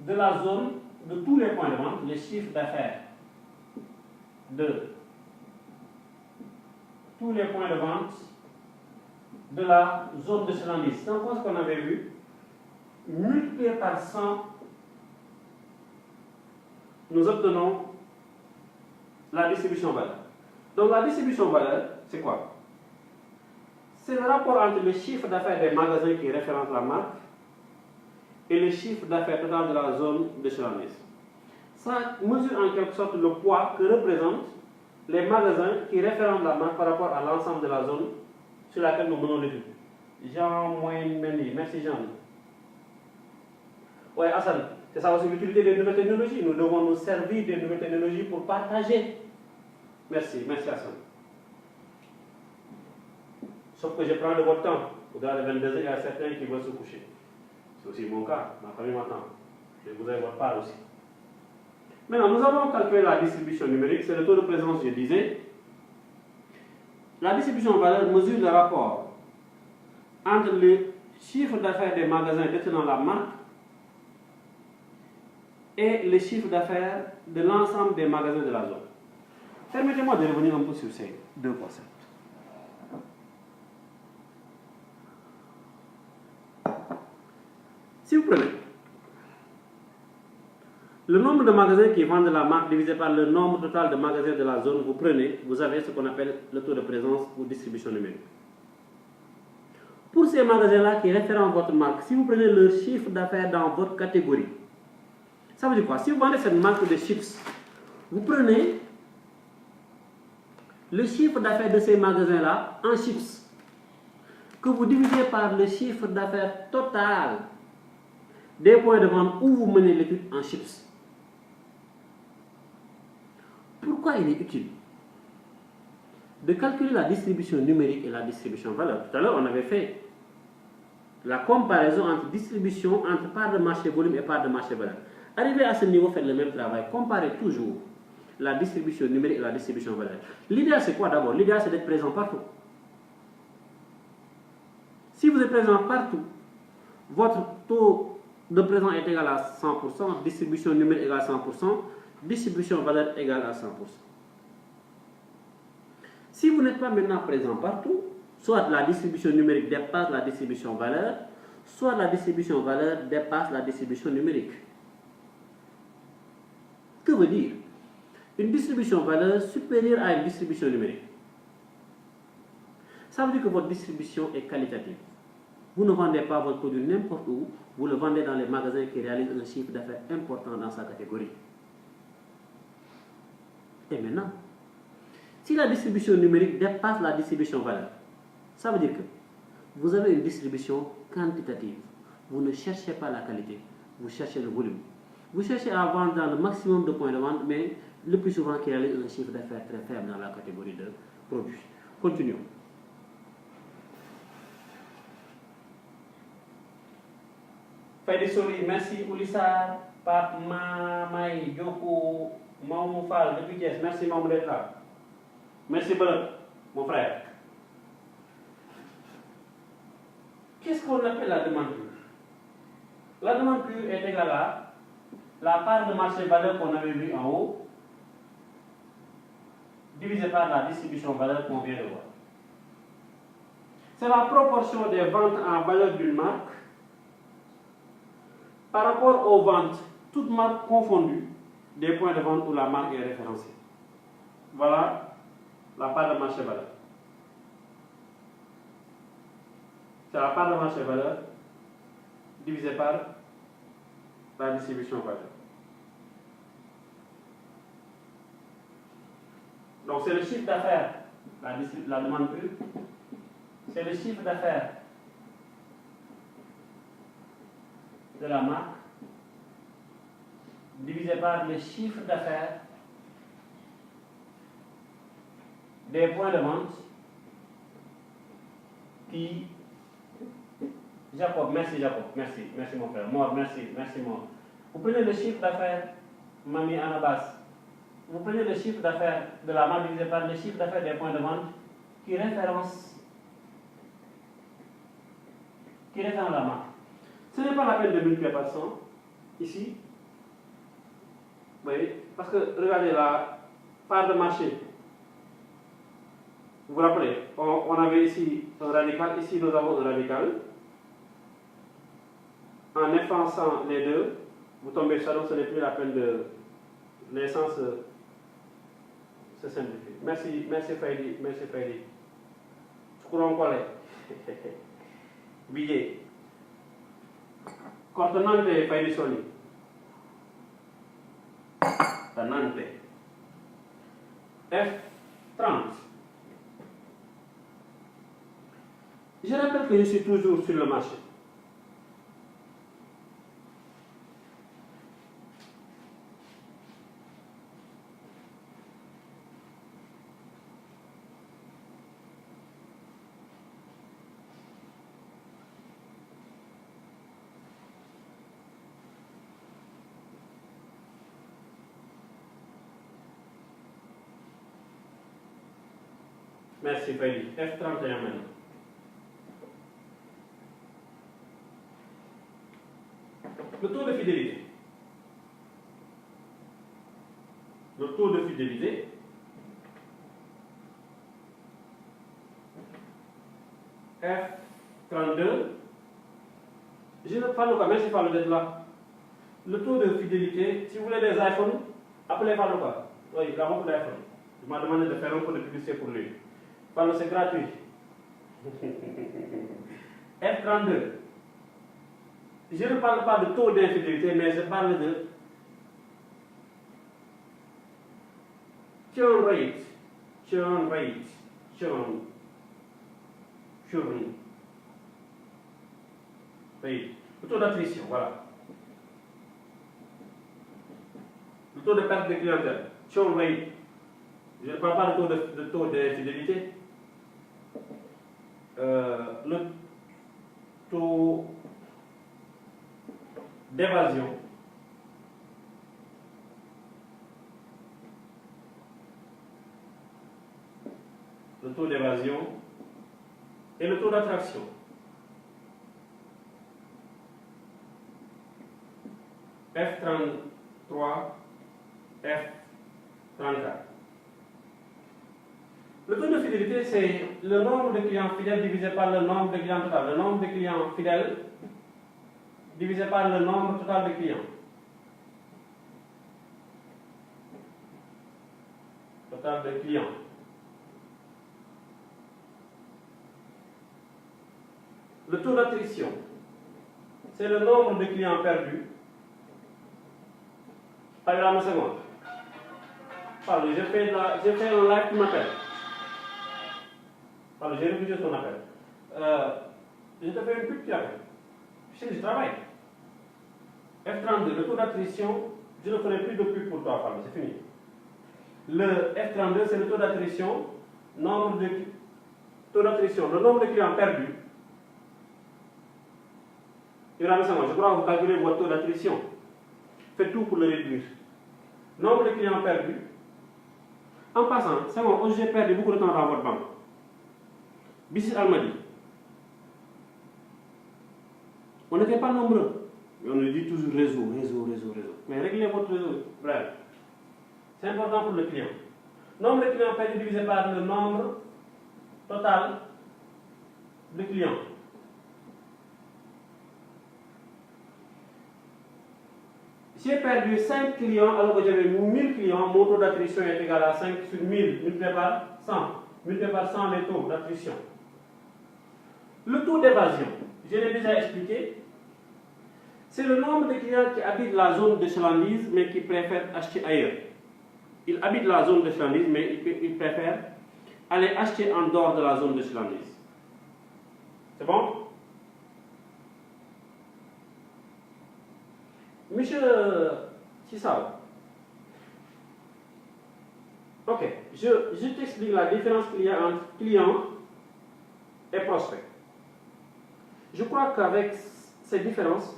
de la zone, de tous les points de vente, le chiffre d'affaires de tous les points de vente de la zone de chalandise. C'est encore ce qu'on avait vu, multiplié par 100, nous obtenons la distribution valeur. Donc la distribution valeur, c'est quoi? C'est le rapport entre le chiffre d'affaires des magasins qui référencent la marque et le chiffre d'affaires total de la zone de chalandise. Ça mesure en quelque sorte le poids que représentent les magasins qui référencent la marque par rapport à l'ensemble de la zone sur laquelle nous menons l'étude. Jean Moyen Mendy, merci Jean. Oui, Hassan, c'est ça aussi l'utilité des nouvelles technologies. Nous devons nous servir des nouvelles technologies pour partager. Merci Hassan. Sauf que je prends de votre temps. Au-delà de 22 heures, il y a certains qui veulent se coucher. C'est aussi mon cas. Ma famille m'attend. Je vous ai votre part aussi. Maintenant, nous avons calculé la distribution numérique. C'est le taux de présence, je disais. La distribution valeur mesure le rapport entre le chiffre d'affaires des magasins détenant la marque et le chiffre d'affaires de l'ensemble des magasins de la zone. Permettez-moi de revenir un peu sur ces deux concepts. Si vous prenez le nombre de magasins qui vendent la marque divisé par le nombre total de magasins de la zone, vous avez ce qu'on appelle le taux de présence ou distribution numérique. Pour ces magasins-là qui référencent votre marque, si vous prenez leur chiffre d'affaires dans votre catégorie, ça veut dire quoi? Si vous vendez cette marque de chips, vous prenez le chiffre d'affaires de ces magasins-là en chips, que vous divisez par le chiffre d'affaires total des points de vente où vous menez l'étude en chips. Pourquoi il est utile de calculer la distribution numérique et la distribution valeur? Tout à l'heure, on avait fait la comparaison entre distribution, entre part de marché volume et part de marché valeur. Arrivé à ce niveau, faites le même travail. Comparez toujours la distribution numérique et la distribution valeur. L'idéal, c'est quoi d'abord? L'idéal, c'est d'être présent partout. Si vous êtes présent partout, votre taux de présence est égal à 100%, distribution numérique égale à 100%, distribution valeur égale à 100%. Si vous n'êtes pas maintenant présent partout, soit la distribution numérique dépasse la distribution valeur, soit la distribution valeur dépasse la distribution numérique. Que veut dire une distribution valeur supérieure à une distribution numérique? Ça veut dire que votre distribution est qualitative. Vous ne vendez pas votre produit n'importe où, vous le vendez dans les magasins qui réalisent un chiffre d'affaires important dans sa catégorie. Et maintenant, si la distribution numérique dépasse la distribution valeur, ça veut dire que vous avez une distribution quantitative. Vous ne cherchez pas la qualité, vous cherchez le volume. Vous cherchez à vendre dans le maximum de points de vente, mais le plus souvent qui réalise un chiffre d'affaires très faible dans la catégorie de produits. Continuons. Fayde Soli, merci Oulissa, Pape Mamay, Djoko, Maoumou Fall, depuis Thiès, merci Maoumou d'être là. Merci Bala. mon frère. Qu'est-ce qu'on appelle la demande pure? La demande pure est égale à la part de marché valeur qu'on avait vue en haut, divisé par la distribution valeur qu'on vient de voir. C'est la proportion des ventes en valeur d'une marque par rapport aux ventes, toutes marques confondues, des points de vente où la marque est référencée. Voilà la part de marché valeur. C'est la part de marché valeur divisée par la distribution valeur. Donc c'est le chiffre d'affaires, la demande pure, c'est le chiffre d'affaires de la marque divisé par le chiffre d'affaires des points de vente qui... Jacob, merci mon frère. Mort, merci Mort. Vous prenez le chiffre d'affaires, Mamie Anabas, vous prenez le chiffre d'affaires de la marque divisé par le chiffre d'affaires des points de vente qui référence la marque. Ce n'est pas la peine de multiplier par 100, ici. Vous voyez, parce que regardez la part de marché. Vous vous rappelez, on avait ici un radical, ici nous avons un radical. En effaçant les deux, vous tombez sur ça, ce n'est plus la peine de l'essence se simplifier. Merci Faïdi. Je crois encore là. Billet. Contenante Faïdi Soli. Contenante. F30. Je rappelle que je suis toujours sur le marché. Merci Faïdi. F31 maintenant. Le taux de fidélité. Le taux de fidélité F32. Je ne parle pas, merci Fallou d'être là. Le taux de fidélité, si vous voulez des iPhones, appelez Fallou quoi. Oui, il a beaucoup d'iPhone. Il m'a demandé de faire un peu de publicité pour lui. Fallou, c'est gratuit. F32. Je ne parle pas de taux d'infidélité, mais je parle de churn rate. Oui, le taux d'attrition, voilà. Le taux de perte de clientèle, churn rate. Je ne parle pas de taux d'infidélité. Le taux d'évasion. Le taux d'évasion et le taux d'attraction. F33, F34. Le taux de fidélité, c'est le nombre de clients fidèles divisé par le nombre de clients total. Le nombre de clients fidèles divisé par le nombre total de clients. Total de clients. Le taux d'attrition, c'est le nombre de clients perdus. Par exemple, une seconde. Pardon, j'ai fait un live qui m'appelle. Pardon, j'ai refusé ton appel. Je te fais une pub qui appelle. C'est du travail. F32, le taux d'attrition, je ne ferai plus de pub pour toi, pardon, c'est fini. Le F32, c'est le taux d'attrition, le nombre de clients perdus. Je crois que vous calculez votre taux d'attrition. Faites tout pour le réduire. Nombre de clients perdus. En passant, c'est bon, j'ai perdu beaucoup de temps dans votre banque. Bissis Almadi. On n'était pas nombreux. Mais on nous dit toujours réseau. Mais réglez votre réseau. Bref. C'est important pour le client. Nombre de clients perdu divisé par le nombre total de clients. J'ai perdu 5 clients alors que j'avais 1000 clients. Mon taux d'attrition est égal à 5 sur 1000 multiplié par 100. Multiplié par 100 les taux d'attrition. Le taux d'évasion, je l'ai déjà expliqué. C'est le nombre de clients qui habitent la zone de chalandise mais qui préfèrent acheter ailleurs. Ils habitent la zone de chalandise mais ils préfèrent aller acheter en dehors de la zone de chalandise. C'est bon? Monsieur Sissao. Ok, je t'explique la différence qu'il y a entre client et prospect. Je crois qu'avec ces différences,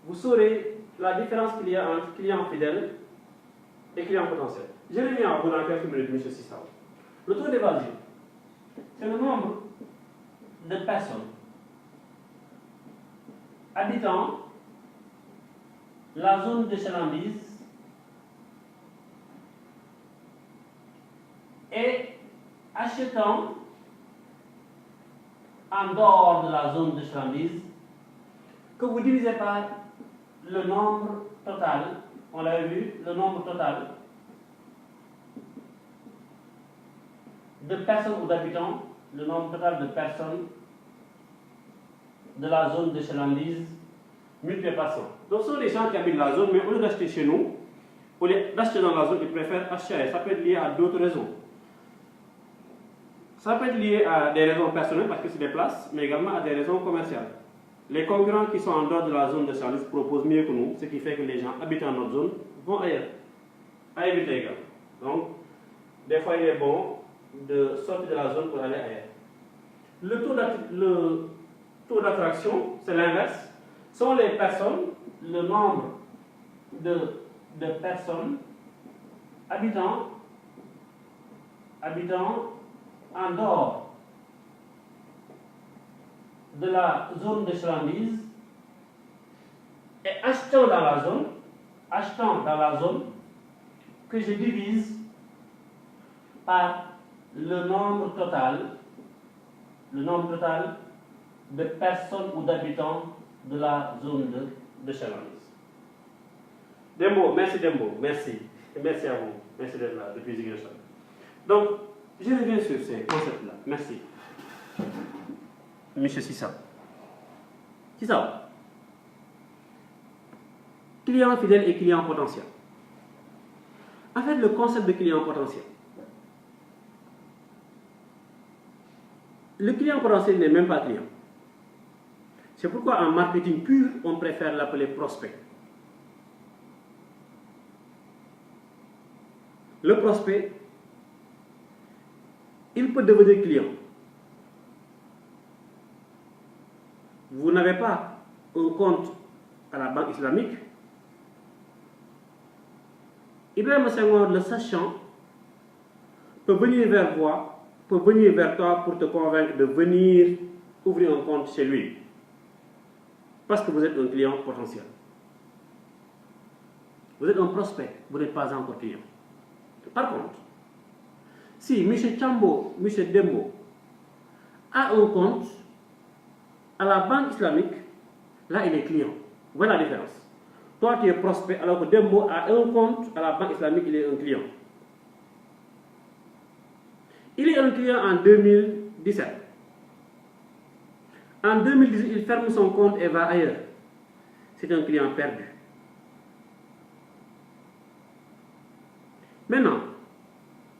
vous saurez la différence qu'il y a entre client fidèle et client potentiel. Je reviens à vous dans quelques minutes, monsieur Sissao. Le taux d'évasion, c'est le nombre de personnes habitant la zone de chalandise et achetant en dehors de la zone de chalandise que vous divisez par le nombre total, on l'avait vu, le nombre total de personnes ou d'habitants, le nombre total de personnes de la zone de chalandise multiplié par 100. Donc, ce sont des gens qui habitent la zone, mais au lieu d'acheter chez nous, au lieu d'acheter dans la zone, ils préfèrent acheter ailleurs. Ça peut être lié à d'autres raisons. Ça peut être lié à des raisons personnelles, parce que c'est des places, mais également à des raisons commerciales. Les concurrents qui sont en dehors de la zone de chalandise proposent mieux que nous, ce qui fait que les gens habitant notre zone vont ailleurs. À éviter également. Donc, des fois, il est bon de sortir de la zone pour aller ailleurs. Le taux d'attraction, c'est l'inverse. Sont les personnes, le nombre de personnes habitant en dehors de la zone de chalandise et achetant dans la zone que je divise par le nombre total de personnes ou d'habitants de la zone de chalandise. Dembo, merci Dembo, merci. Et merci à vous. Merci d'être là depuis Ziguinchor. Donc, je reviens sur ces concepts-là. Merci. Monsieur Sissao. Client fidèle et client potentiel. En fait, le concept de client potentiel. Le client potentiel n'est même pas client. C'est pourquoi en marketing pur, on préfère l'appeler prospect. Le prospect, il peut devenir client. Vous n'avez pas un compte à la banque islamique. Ibrahim Senghor, le sachant, peut venir vers toi pour te convaincre de venir ouvrir un compte chez lui. Parce que vous êtes un client potentiel. Vous êtes un prospect, vous n'êtes pas encore client. Par contre, si M. Chambo, M. Dembo a un compte à la banque islamique, là il est client. Voilà la différence. Toi tu es prospect alors que Dembo a un compte à la banque islamique, il est un client. Il est un client en 2017. En 2018, il ferme son compte et va ailleurs. C'est un client perdu. Maintenant,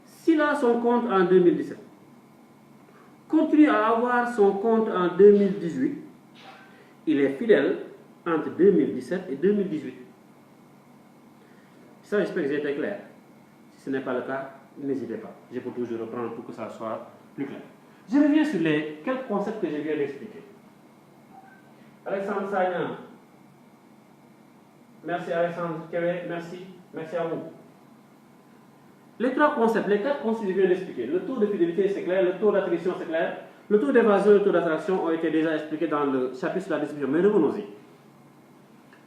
s'il a son compte en 2017, continue à avoir son compte en 2018, il est fidèle entre 2017 et 2018. Ça, j'espère que j'ai été clair. Si ce n'est pas le cas, n'hésitez pas. Je peux toujours reprendre pour que ça soit plus clair. Je reviens sur les quelques concepts que je viens d'expliquer. Alexandre Sagnan. Merci Alexandre Kébé, merci à vous. Les trois concepts, les quatre concepts que je viens d'expliquer. Le taux de fidélité, c'est clair. Le taux d'attrition, c'est clair. Le taux d'évasion et le taux d'attraction ont été déjà expliqués dans le chapitre sur la distribution, mais revenons-y.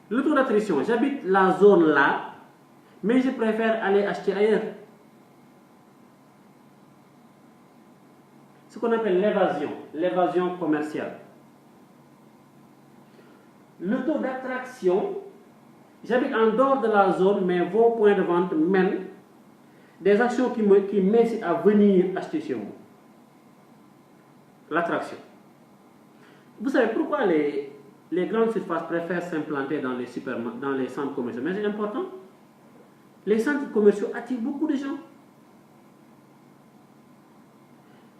Le taux d'attrition, j'habite la zone là, mais je préfère aller acheter ailleurs. Ce qu'on appelle l'évasion commerciale. Le taux d'attraction, j'habite en dehors de la zone, mais vos points de vente mènent des actions qui m'incitent à venir acheter chez vous. L'attraction. Vous savez pourquoi les grandes surfaces préfèrent s'implanter dans les centres commerciaux? Mais c'est important. Les centres commerciaux attirent beaucoup de gens.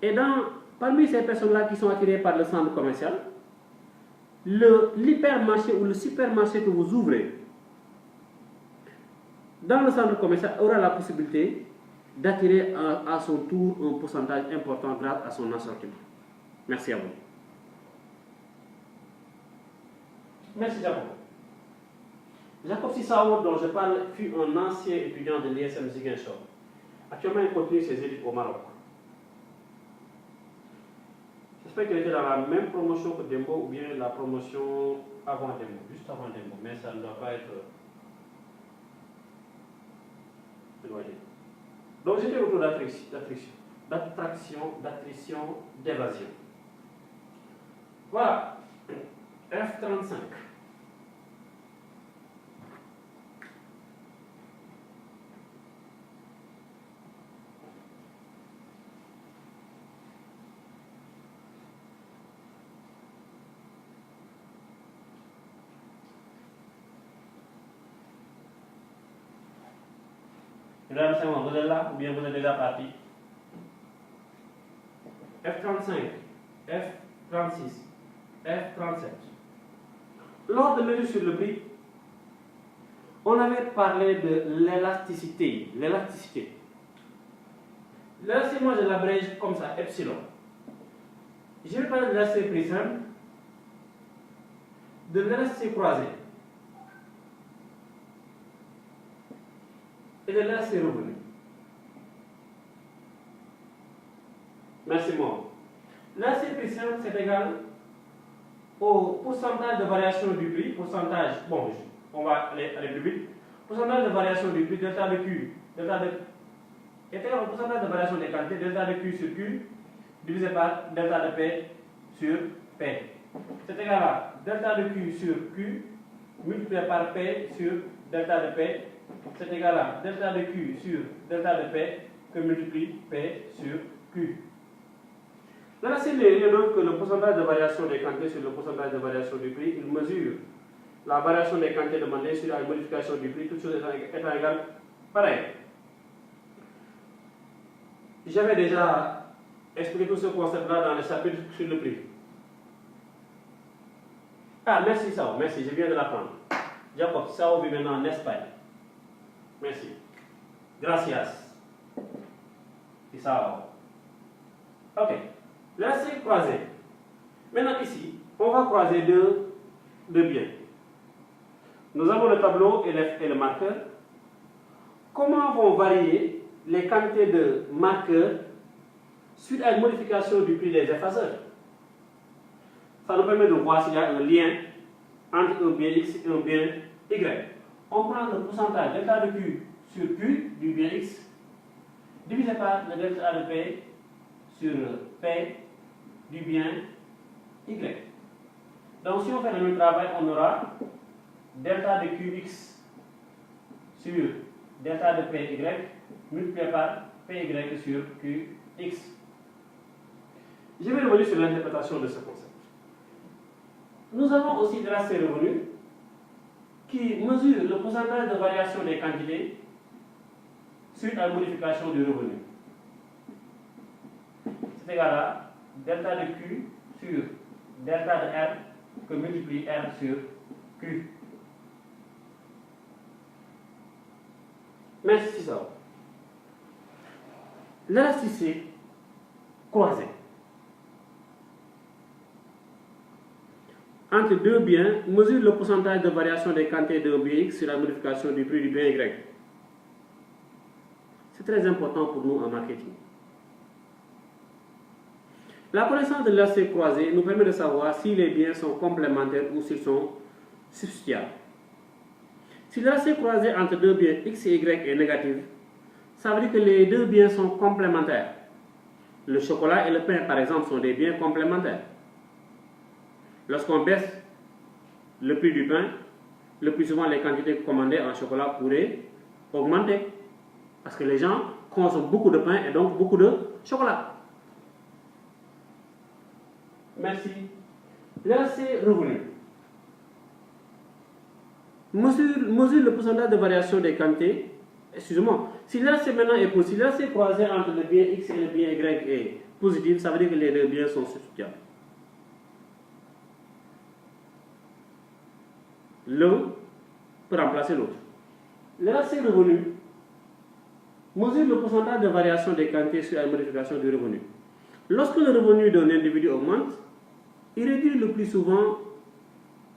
Et parmi ces personnes-là qui sont attirées par le centre commercial, l'hypermarché ou le supermarché que vous ouvrez dans le centre commercial aura la possibilité d'attirer à son tour un pourcentage important grâce à son assortiment. Merci à vous. Merci Jacob. Jacob Sissao, dont je parle, fut un ancien étudiant de l'ISM Ziguinchor. Actuellement, il continue ses études au Maroc. J'espère qu'il était dans la même promotion que Dembo ou bien la promotion avant Dembo, juste avant Dembo, mais ça ne doit pas être éloigné. Donc j'étais autour d'attrition, d'évasion. Voilà, F35. Mesdames et messieurs, vous êtes là ou bien vous êtes déjà parti? F35, F36, F37. Lors de l'étude sur le prix, on avait parlé de l'élasticité. L'élasticité, moi je l'abrège comme ça, epsilon. Je vais parler de l'élasticité prisme, de l'élasticité croisée et de l'élasticité revenue. Merci moi. L'élasticité prisme, c'est égal au pourcentage de variation du prix, on va aller plus vite. Pourcentage de variation du prix, delta de Q, est égal au pourcentage de variation des quantités, delta de Q sur Q, divisé par delta de P sur P. C'est égal à delta de Q sur Q, multiplié par P sur delta de P, c'est égal à delta de Q sur delta de P, que multiplie P sur Q. Là, c'est rien d'autre que le pourcentage de variation des quantités sur le pourcentage de variation du prix. Il mesure la variation des quantités demandées sur la modification du prix, toutes choses étant égales, pareil. J'avais déjà expliqué tout ce concept-là dans le chapitre sur le prix. Ah, merci Sao, merci, je viens de l'apprendre. Jacob, Sao vit maintenant en Espagne. Merci. Gracias. Sao. Ok. Là, c'est croisé. Maintenant, ici, on va croiser deux biens. Nous avons le tableau et le marqueur. Comment vont varier les quantités de marqueurs suite à une modification du prix des effaceurs? Ça nous permet de voir s'il y a un lien entre un bien X et un bien Y. On prend le pourcentage delta de Q sur Q du bien X divisé par le delta de P sur P du bien Y. Donc si on fait le même travail, on aura delta de Qx sur delta de Py multiplié par Py sur Qx. Je vais revenir sur l'interprétation de ce concept. Nous avons aussi de l'élasticité revenue qui mesure le pourcentage de variation des quantités suite à la modification du revenu. C'est égal à delta de Q sur delta de R que multiplie R sur Q. Merci ça. L'élasticité croisée entre deux biens mesure le pourcentage de variation des quantités d'un bien X sur la modification du prix du bien Y. C'est très important pour nous en marketing. La connaissance de l'élasticité croisée nous permet de savoir si les biens sont complémentaires ou s'ils sont substituables. Si l'élasticité croisée entre deux biens X et Y est négative, ça veut dire que les deux biens sont complémentaires. Le chocolat et le pain, par exemple, sont des biens complémentaires. Lorsqu'on baisse le prix du pain, le plus souvent les quantités commandées en chocolat pourraient augmenter. Parce que les gens consomment beaucoup de pain et donc beaucoup de chocolat. Merci. Là, c'est revenu. Mesure le pourcentage de variation des quantités. Excusez-moi. Si l'élasticité maintenant est positive, si l'élasticité croisée entre le bien X et le bien Y est positive, ça veut dire que les deux biens sont substituables. L'un peut remplacer l'autre. L'élasticité revenu mesure le pourcentage de variation des quantités sur la modification du revenu. Lorsque le revenu d'un individu augmente, il réduit le plus souvent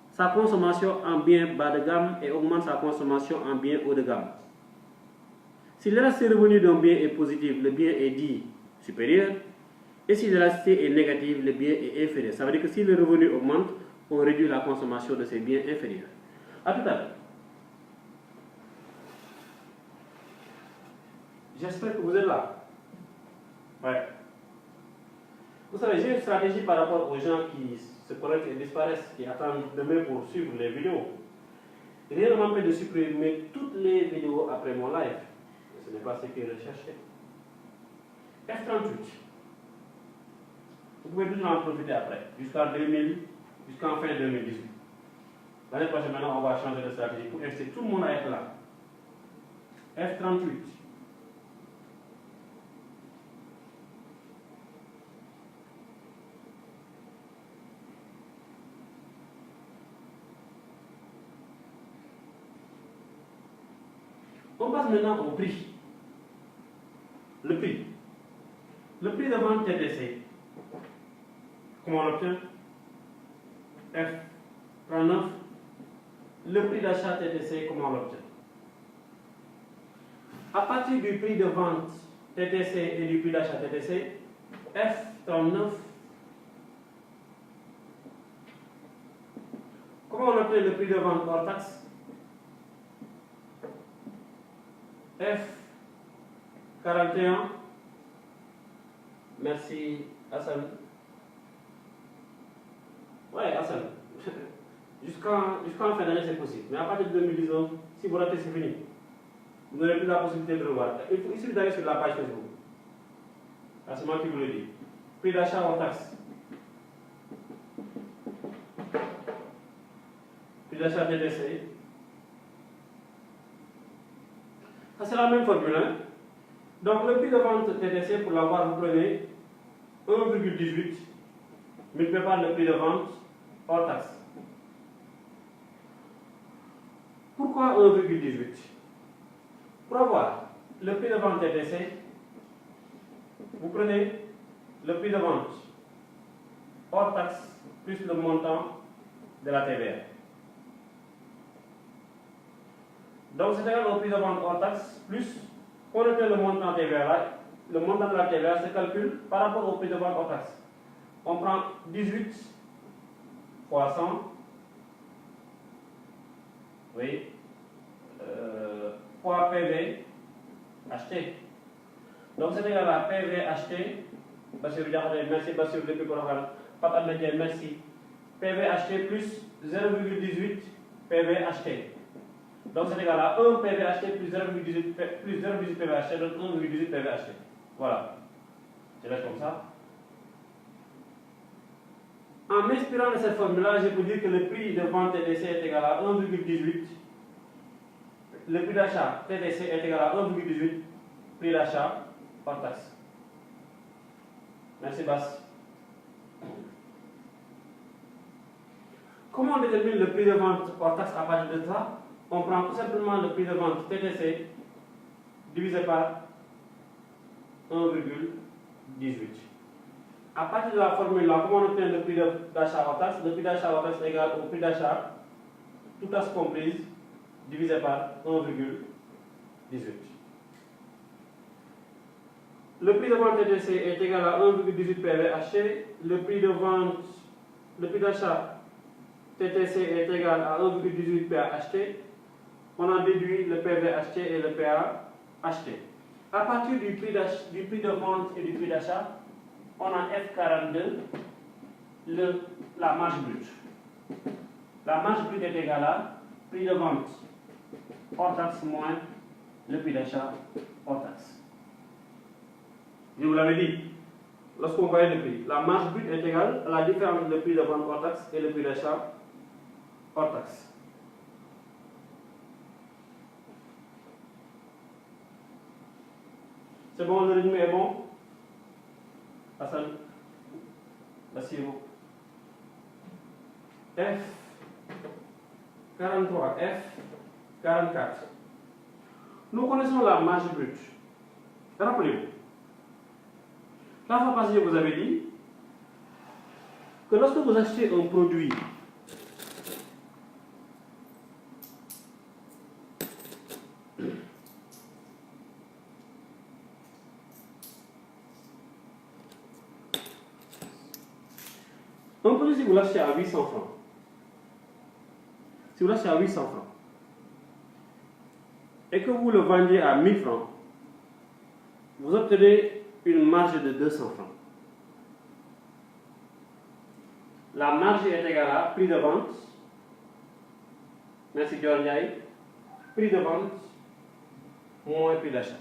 sa consommation en biens bas de gamme et augmente sa consommation en biens haut de gamme. Si l'élasticité revenu d'un bien est positif, le bien est dit supérieur, et si l'élasticité est négative, le bien est inférieur. Ça veut dire que si le revenu augmente, on réduit la consommation de ces biens inférieurs. A tout à l'heure. J'espère que vous êtes là. Ouais. Vous savez, j'ai une stratégie par rapport aux gens qui se connectent et disparaissent, qui attendent demain pour suivre les vidéos. Rien ne m'empêche de supprimer toutes les vidéos après mon live. Ce n'est pas ce qui est recherché. F38. Vous pouvez toujours en profiter après, jusqu'en fin 2018. L'année prochaine, maintenant, on va changer de stratégie pour inciter tout le monde à être là. F38. On passe maintenant au prix. Le prix. Le prix de vente TTC. Comment on l'obtient? F39. Le prix d'achat TTC, comment on l'obtient? À partir du prix de vente TTC et du prix d'achat TTC, F39. Comment on obtient le prix de vente hors taxe? F41. Merci Hassan. Ouais, Hassan. Jusqu'en fin d'année, c'est possible. Mais à partir de 2019, si vous ratez, c'est fini. Vous n'aurez plus la possibilité de revoir. Il suffit d'aller sur la page Facebook. C'est moi qui vous le dis. Prix d'achat hors taxe. Prix d'achat TTC. Ça, c'est la même formule. Hein? Donc, le prix de vente TTC, pour l'avoir, vous prenez 1,18 multiplié par le prix de vente hors taxe. Pourquoi 1,18? Pour avoir le prix de vente TTC, vous prenez le prix de vente hors taxe plus le montant de la TVA. Donc, c'est égal au prix de vente hors taxe plus, on obtient le montant TVA là, le montant de la TVA se calcule par rapport au prix de vente hors taxe. On prend 18 fois 100, oui, fois PV acheté. Donc, c'est égal à PV acheté, Bassirou Diakhaté, merci Bassirou depuis Korokhane, Pape Ahmed, merci, PV acheté plus 0,18 PV acheté. Donc, c'est égal à 1 PV acheté plus 0,18 PV acheté, donc 1,18 PV acheté. Voilà. Je laisse comme ça. En m'inspirant de cette formule-là, je peux dire que le prix de vente TTC est égal à 1,18. Le prix d'achat TTC est égal à 1,18 prix d'achat par taxe. Merci Bass. Comment on détermine le prix de vente par taxe à partir de ça? On prend tout simplement le prix de vente TTC divisé par 1,18. À partir de la formule là, comment on obtient le prix d'achat hors taxe? Le prix d'achat hors taxe est égal au prix d'achat, toute taxe comprise, divisé par 1,18. le prix de vente TTC est égal à 1,18 PV acheté, le prix d'achat TTC est égal à 1,18 PA acheté. On a déduit le PV acheté et le PA acheté. À partir du prix de vente et du prix d'achat, on a F42, la marge brute. La marge brute est égale à prix de vente hors taxe moins le prix d'achat hors taxe. Je vous l'avais dit, lorsqu'on voyait le prix, la marge brute est égale à la différence entre le prix de vente hors taxe et le prix d'achat hors taxe. C'est bon, le résumé est bon? Hassan, asseyez-vous. F43, F44. Nous connaissons la marge brute. Rappelez-vous. La fois passée, je vous avais dit que lorsque vous achetez un produit si vous l'achetez à 800 francs, si vous l'achetez à 800 francs et que vous le vendiez à 1000 francs, vous obtenez une marge de 200 francs. La marge est égale à prix de vente, merci Giorgiaï, prix de vente moins prix d'achat.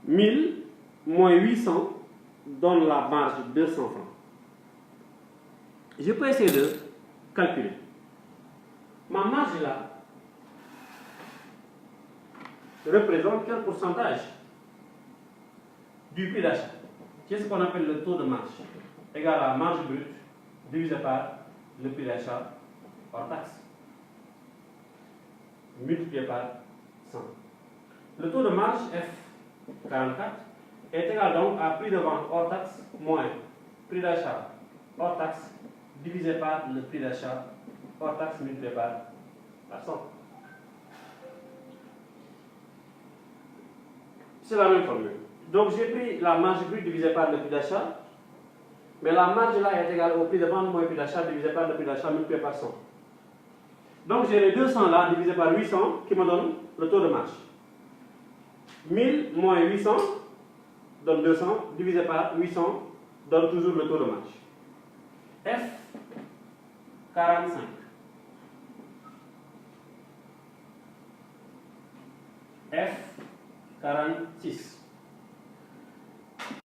1000 moins 800 donne la marge de 200 francs. Je peux essayer de calculer. Ma marge là représente quel pourcentage du prix d'achat? Qu'est-ce qu'on appelle le taux de marge? Égal à la marge brute divisé par le prix d'achat hors taxe, multiplié par 100. Le taux de marge F44 est égal donc à prix de vente hors taxe moins prix d'achat hors taxe divisé par le prix d'achat hors taxe multiplié par 100. C'est la même formule. Donc j'ai pris la marge brute divisée par le prix d'achat, mais la marge là est égale au prix de vente moins le prix d'achat divisé par le prix d'achat multiplié par 100. Donc j'ai les 200 là divisé par 800 qui me donne le taux de marge. 1000 moins 800 donne 200, divisé par 800 donne toujours le taux de marge. F45. F46.